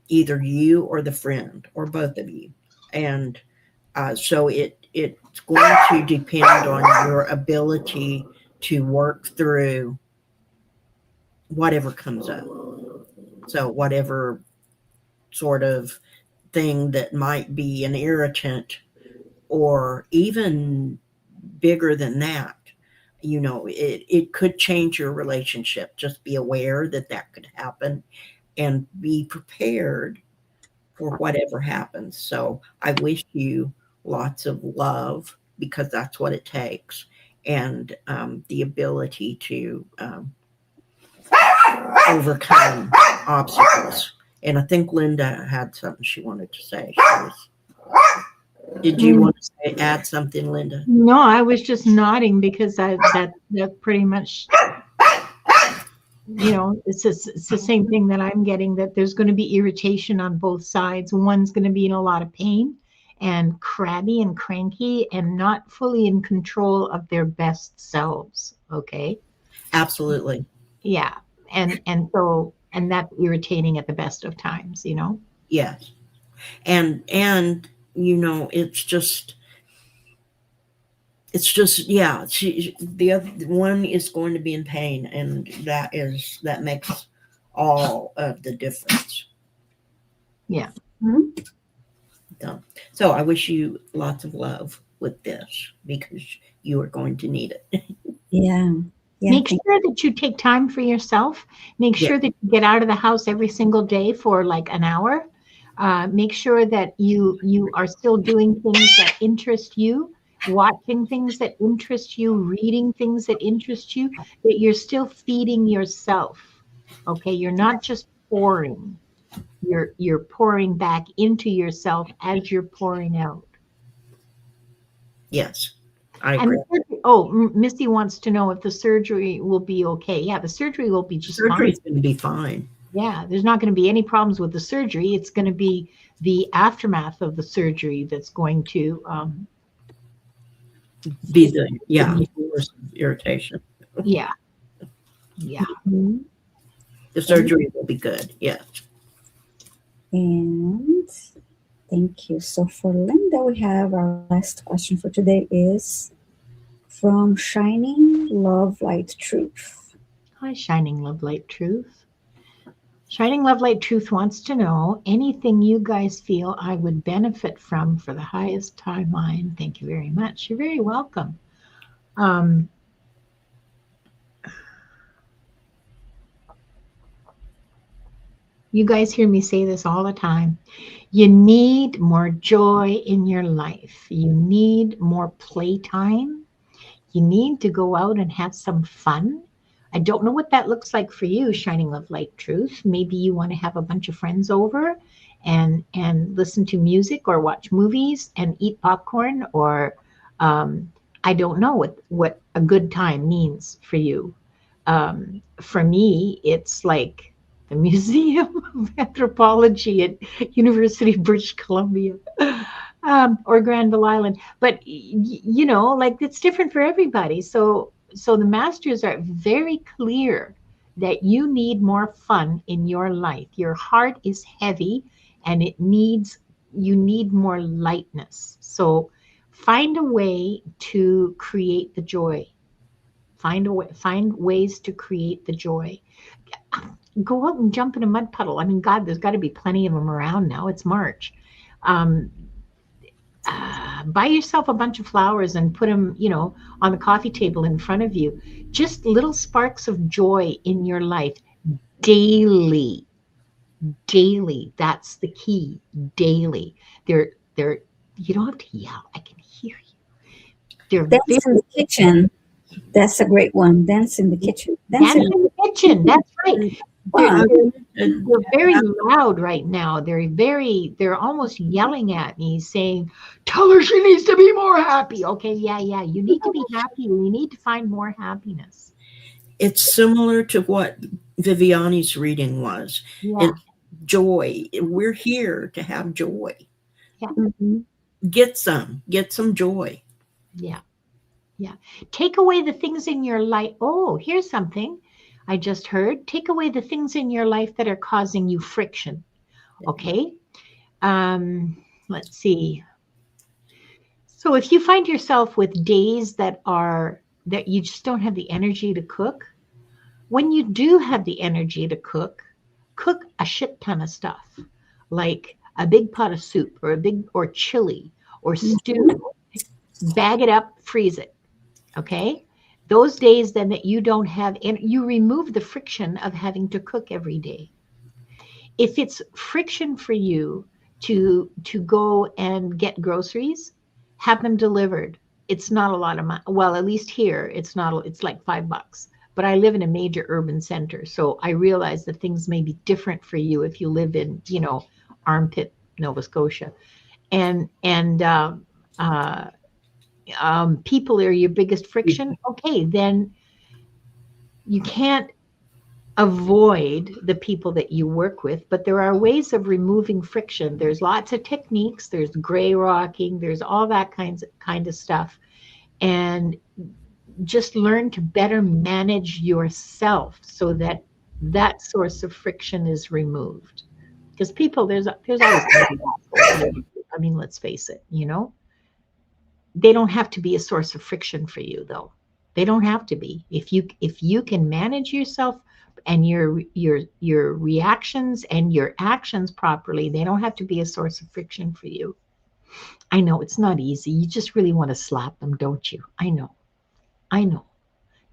either you or the friend or both of you, and so it's going to depend on your ability to work through whatever comes up. So whatever sort of thing that might be an irritant, or even bigger than that, it could change your relationship. Just be aware that could happen and be prepared for whatever happens. So I wish you lots of love, because that's what it takes, and the ability to overcome obstacles. And I think Linda had something she wanted to say. Did you want to add something, Linda?
No, I was just nodding because that pretty much, it's the same thing that I'm getting, that there's going to be irritation on both sides. One's going to be in a lot of pain and crabby and cranky and not fully in control of their best selves. Okay.
Absolutely.
Yeah. And that's irritating at the best of times,
Yes. And it's just yeah, the other one is going to be in pain, and that makes all of the difference.
Yeah.
Mm-hmm.
So I wish you lots of love with this, because you are going to need it.
Yeah.
Make sure that you take time for yourself. Make sure that you get out of the house every single day for like an hour. Make sure that you are still doing things that interest you, watching things that interest you, reading things that interest you, that you're still feeding yourself. Okay, you're not just pouring. You're pouring back into yourself as you're pouring out.
Yes, I agree.
Misty wants to know if the surgery will be okay. Yeah, the surgery will be just fine.
Surgery's going to be fine.
Yeah, there's not going to be any problems with the surgery. It's going to be the aftermath of the surgery that's going to
be the worst irritation.
Yeah.
Mm-hmm.
The surgery will be good. Yes.
And thank you. So for Linda, we have our last question for today is from Shining Love Light Truth.
Hi, Shining Love Light Truth. Shining Love Light Truth wants to know anything you guys feel I would benefit from for the highest timeline. Thank you very much. You're very welcome. You guys hear me say this all the time. You need more joy in your life. You need more playtime. You need to go out and have some fun. I don't know what that looks like for you, Shining Love Light Truth. Maybe you want to have a bunch of friends over and listen to music or watch movies and eat popcorn, or I don't know what a good time means for you. For me, it's like the Museum of Anthropology at University of British Columbia. Or Granville Island, but like it's different for everybody. So the masters are very clear that you need more fun in your life. Your heart is heavy, and you need more lightness. So find a way to create the joy. Find ways to create the joy. Go out and jump in a mud puddle. I mean, God, there's got to be plenty of them around now. It's March. Buy yourself a bunch of flowers and put them, on the coffee table in front of you. Just little sparks of joy in your life daily. That's the key. Daily. They're you don't have to yell. I can hear you.
Dance in the kitchen. That's a great one. Dance in the kitchen.
Dance in the kitchen. That's right. They're very loud right now. They're almost yelling at me, saying, tell her she needs to be more happy. Okay, yeah. You need to be happy. You need to find more happiness.
It's similar to what Viviane's reading was.
Yeah.
It's joy. We're here to have joy.
Mhm.
Get some joy.
Yeah. Yeah. Take away the things in your life. Oh, here's something I just heard. Take away the things in your life that are causing you friction. Okay. Let's see. So if you find yourself with days that you just don't have the energy to cook, when you do have the energy to cook, cook a shit ton of stuff, like a big pot of soup or chili or stew. Bag it up, freeze it. Okay. Those days then that you don't have, and you remove the friction of having to cook every day. If it's friction for you to go and get groceries, have them delivered. It's not a lot of money. Well, at least here, it's not. It's like $5. But I live in a major urban center, so I realize that things may be different for you if you live in, Armpit, Nova Scotia, and people are your biggest friction. Okay, then you can't avoid the people that you work with, but there are ways of removing friction. There's lots of techniques. There's gray rocking. There's all that kind of stuff, and just learn to better manage yourself so that that source of friction is removed. Because people, there's always going to be assholes. I mean, let's face it. They don't have to be a source of friction for you, though. They don't have to be. If you can manage yourself and your reactions and your actions properly, they don't have to be a source of friction for you. I know it's not easy. You just really want to slap them, don't you? I know.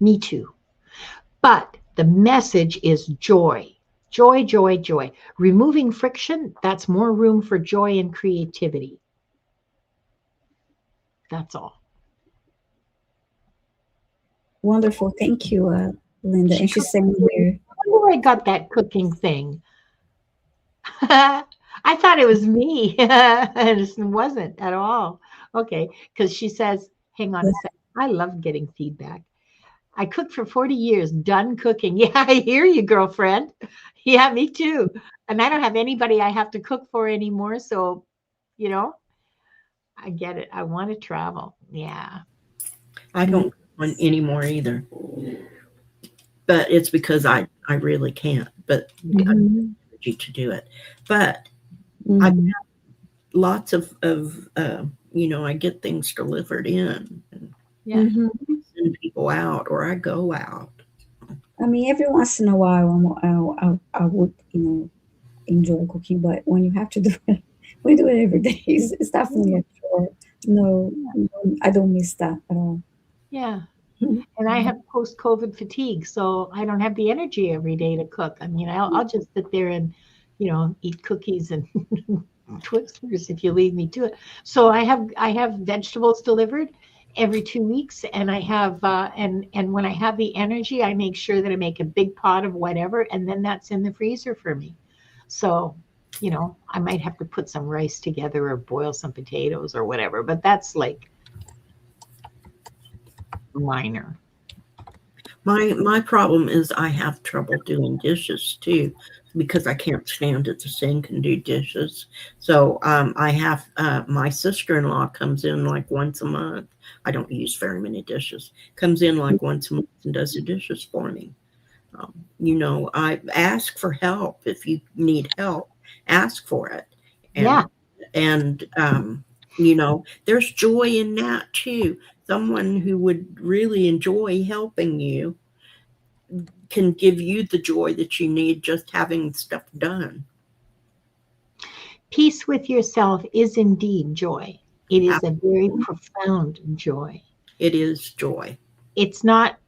Me too. But the message is joy. Joy, joy, joy. Removing friction, that's more room for joy and creativity. That's all.
Wonderful. Thank you, Linda. And she's saying here,
Where I got that cooking thing. I thought it was me. It wasn't at all. Okay, because she says, hang on a second. I love getting feedback. I cooked for 40 years, done cooking. Yeah, I hear you, girlfriend. Yeah, me too. And I don't have anybody I have to cook for anymore. So, I get it. I want to travel. Yeah.
I don't want anymore either. But it's because I really can't. But I have energy to do it. But I get lots of I get things delivered in.
Yeah.
Send people out, or I go out.
I mean, every once in a while, I would, enjoy cooking, but when you have to do it, we do it every day. It's definitely a chore. No, I don't miss that at all.
Yeah. And I have post-COVID fatigue, so I don't have the energy every day to cook. I mean, I'll just sit there and, eat cookies and Twisters if you leave me to it. So I have vegetables delivered every 2 weeks, and I have and when I have the energy, I make sure that I make a big pot of whatever, and then that's in the freezer for me. So, I might have to put some rice together or boil some potatoes or whatever, but that's like minor.
My problem is I have trouble doing dishes too, because I can't stand at the sink and do dishes. So I have my sister-in-law comes in like once a month. I don't use very many dishes. Comes in like once a month and does the dishes for me. I ask for help. If you need help, ask for it. And there's joy in that too. Someone who would really enjoy helping you can give you the joy that you need just having stuff done.
Peace with yourself is indeed joy. It is a very profound joy.
It is joy.
It's not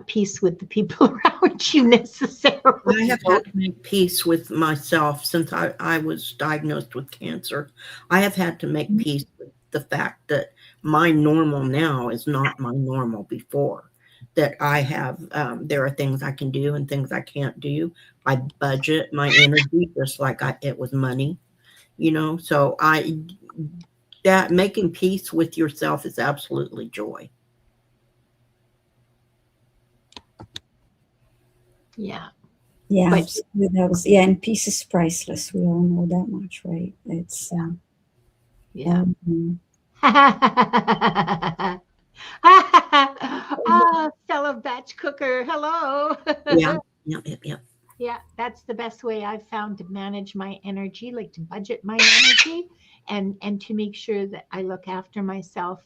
peace with the people around you necessarily.
I have had to make peace with myself since I was diagnosed with cancer. I have had to make peace with the fact that my normal now is not my normal before. That I have, there are things I can do and things I can't do. I budget my energy just like it was money, So that making peace with yourself is absolutely joy.
Yeah.
Yeah,
But
absolutely. That was, yeah, and peace is priceless. We all know that much, right? It's
yeah.
um,
Ah, fellow batch cooker, hello.
Yeah. Yep. Yep. Yep.
Yeah, that's the best way I've found to manage my energy, like to budget my energy and to make sure that I look after myself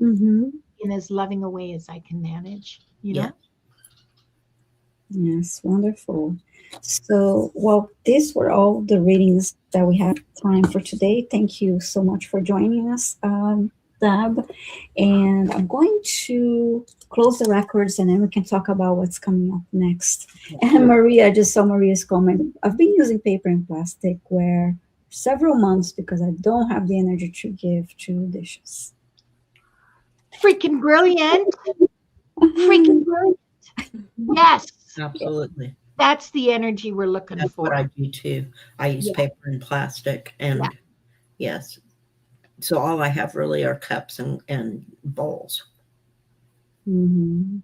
mhm.
in as loving a way as I can manage, you
Yeah.
know?
Yes, wonderful. So, well, these were all the readings that we have time for today. Thank you so much for joining us, Deb. And I'm going to close the records and then we can talk about what's coming up next. And Maria, I just saw Maria's comment. I've been using paper and plastic ware several months because I don't have the energy to give to dishes.
Freaking brilliant. Freaking brilliant. Yes.
Absolutely.
That's the energy we're looking
That's what
for.
I do too. I use
Yeah.
paper and plastic, and
Yeah.
yes. So all I have really are cups and bowls.
Mhm.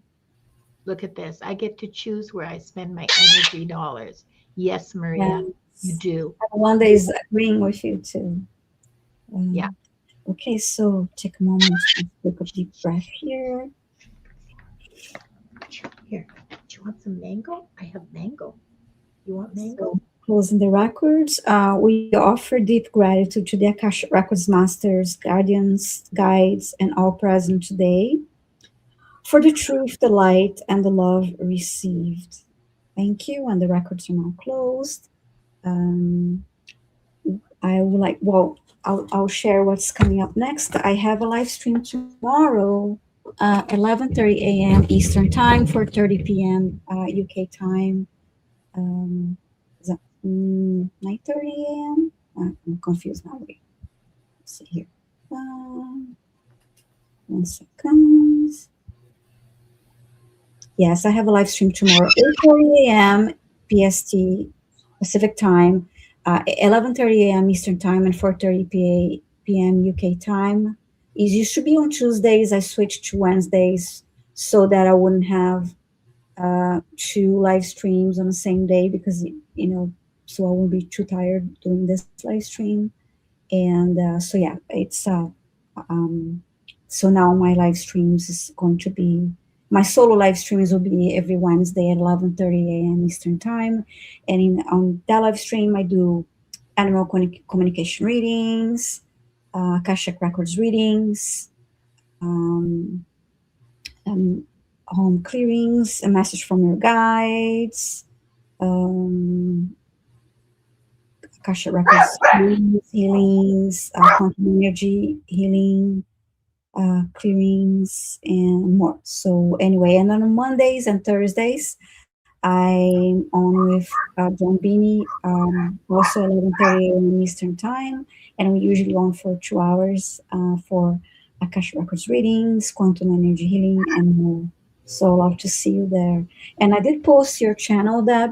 Look at this. I get to choose where I spend my energy dollars. Yes, Maria, you
Yes.
do.
Wanda is agreeing with you too.
Yeah.
Okay, so take a moment to take a deep breath here.
Here, do you want some mango? I have mango. You want mango?
So, closing the records, we offer deep gratitude to the Akashic Records Masters, Guardians, Guides, and all present today for the truth, the light, and the love received. Thank you, and the records are now closed. Um, I would like, well, I'll share what's coming up next. I have a live stream tomorrow, 11:30 a.m. Eastern Time, 4:30 p.m. UK time. Is that 9:30 a.m.? I'm confused now. Wait, let's see here. 1 second. Yes, I have a live stream tomorrow, 8:30 a.m. PST Pacific time, 11:30 a.m. Eastern time, and 4:30 p.m. UK time. It used to be on Tuesdays. I switched to Wednesdays so that I wouldn't have two live streams on the same day because so I won't be too tired doing this live stream. And so yeah, it's um, so now my live streams is going to be my solo live streams will be every Wednesday at 11:30 a.m. Eastern time, and on that live stream I do animal communication readings, Akashic Records readings, um, um, home clearings, a message from your guides, um, Akasha Records healings, quantum energy healing, clearings, and more. So anyway, and then on Mondays and Thursdays, I'm on with John Beanie, also 11:30 a.m. Eastern Time, and we usually on for 2 hours for Akasha Records readings, quantum energy healing, and more. So love to see you there. And I did post your channel, Deb.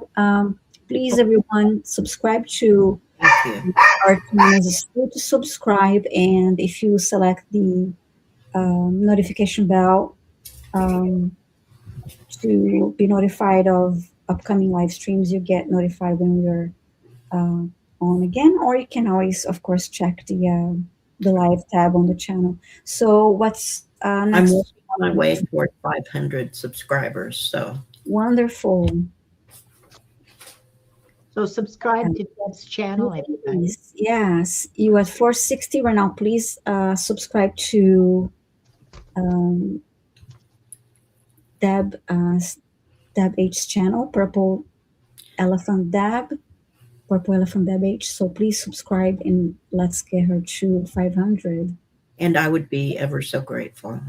Please, everyone, subscribe to
Thank you.
our channel. It's free to subscribe, and if you select the notification bell um, to be notified of upcoming live streams, you get notified when we're uh, on again. Or you can always, of course, check the live tab on the channel. So what's
I'm
next?
working on my way toward 500 subscribers. So
Wonderful.
So subscribe to Deb's channel, everybody.
Yes, you at 460 right now. Please subscribe to um, Deb Deb H's channel, Elephant Deb, Purple Elephant Deb H. So please subscribe and let's get her to 500.
and I would be ever so grateful.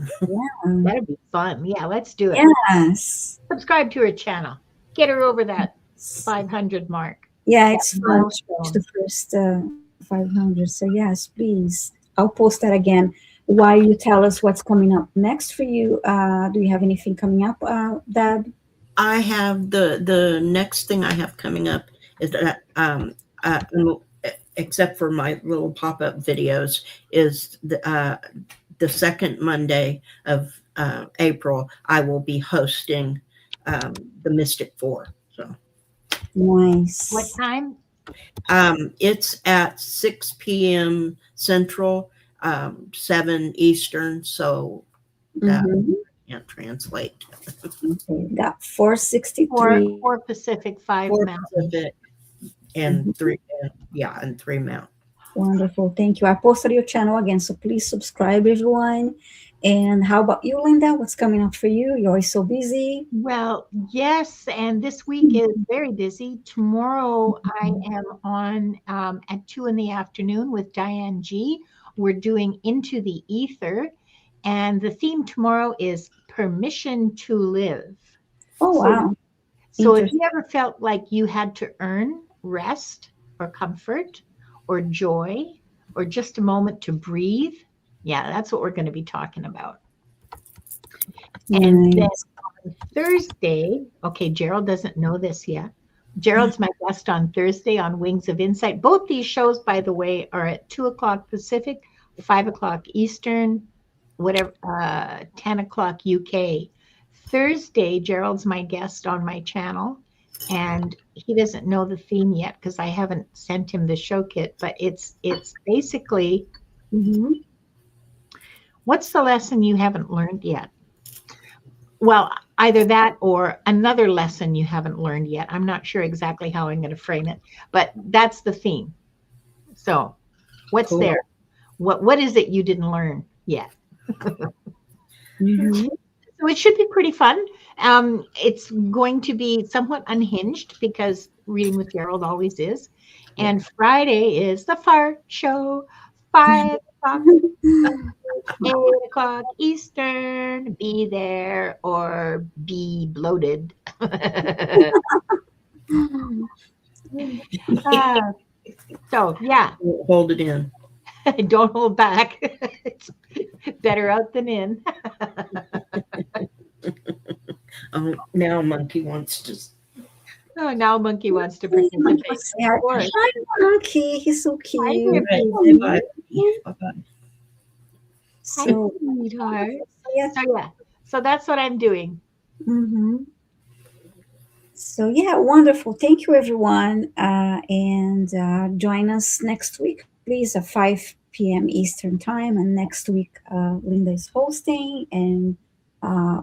That'd be fun. Yeah, let's do it.
Yes.
Subscribe to her channel. Get her over that 500 mark.
Yeah, it's fun to
milestone.
reach the first 500. So yes, please. I'll post that again. While you tell us what's coming up next for you, do you have anything coming up, Deb?
I have the next thing I have coming up is that except for my little pop-up videos is the second Monday of April I will be hosting the Mystic Four. So
Nice.
What time?
It's at 6 p.m. Central, 7 Eastern, so that
Mhm.
can't translate.
Okay, got 463.
4 Pacific, 5
4
Mountain.
Pacific and 3, and 3 Mountain.
Wonderful. Thank you. I posted your channel again, so please subscribe, everyone. And how about you, Linda? What's coming up for you? You're always so busy.
Well, yes, and this week is very busy. Tomorrow I am on at 2 in the afternoon with Diane G. We're doing Into the Ether, and the theme tomorrow is Permission to Live.
Oh, wow.
So if you ever felt like you had to earn rest or comfort or joy or just a moment to breathe, yeah, that's what we're going to be talking about. And then on Thursday, okay, Gerald doesn't know this yet. Gerald's my guest on Thursday on Wings of Insight. Both these shows, by the way, are at 2 o'clock Pacific, 5 o'clock Eastern, whatever, 10 o'clock UK. Thursday, Gerald's my guest on my channel, and he doesn't know the theme yet because I haven't sent him the show kit, but it's basically, what's the lesson you haven't learned yet? Well, either that or another lesson you haven't learned yet. I'm not sure exactly how I'm going to frame it, but that's the theme. So what's
Cool.
there? What is it you didn't learn yet? So it should be pretty fun. It's going to be somewhat unhinged because reading with Gerald always is. And Friday is the fart show, 5 o'clock, 8 o'clock Eastern. Be there or be bloated. So, yeah.
Hold it in.
Don't hold back. It's better out than in.
Oh, now Monkey wants to.
Oh, now Monkey wants to participate.
Hi, Monkey. He's so cute.
Bye-bye.
So,
Sweetheart.
yeah.
So that's what I'm doing.
So, yeah, wonderful. Thank you, everyone. And join us next week, please, at 5 p.m. Eastern Time. And next week, Linda is hosting. And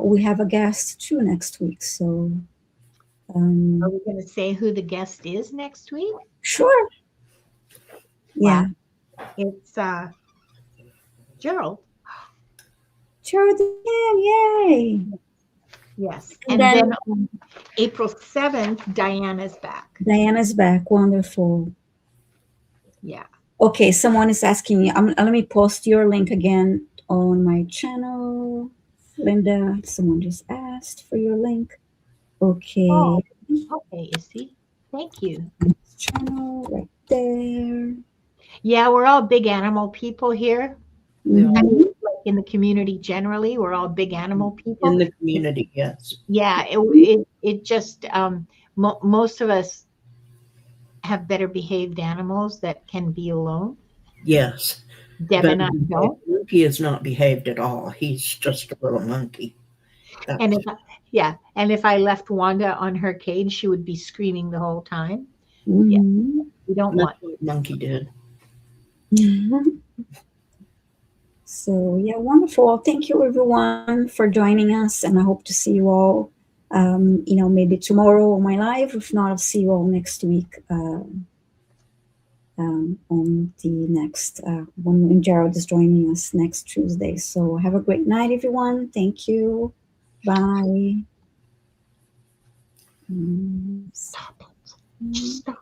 we have a guest, too, next week. So,
Are we going to say who the guest is next week?
Sure. Yeah.
Wow. It's Gerald.
Gerald again. Yay.
Yes. And then on April 7th, Diana's back.
Diana's back. Wonderful.
Yeah.
Okay, someone is asking me. Let me post your link again on my channel. Linda, someone just asked for your link. Okay.
Oh, okay, Issy. Thank you.
Channel right there.
Yeah, we're all big animal people here. I mean, like in the community generally, we're all big animal people.
In the community, yes.
Yeah, it just most of us have better behaved animals that can be alone.
Yes.
Deb and I don't.
Monkey is not behaved at all. He's just a little monkey.
And if I left Wanda on her cage, she would be screaming the whole time. Yeah, we don't want.
What Monkey did.
So yeah, wonderful. Thank you everyone for joining us, and I hope to see you all. Maybe tomorrow on my live. If not, I'll see you all next week on the next when Gerald is joining us next Tuesday. So have a great night, everyone. Thank you. Bye.
Stop it. Just stop.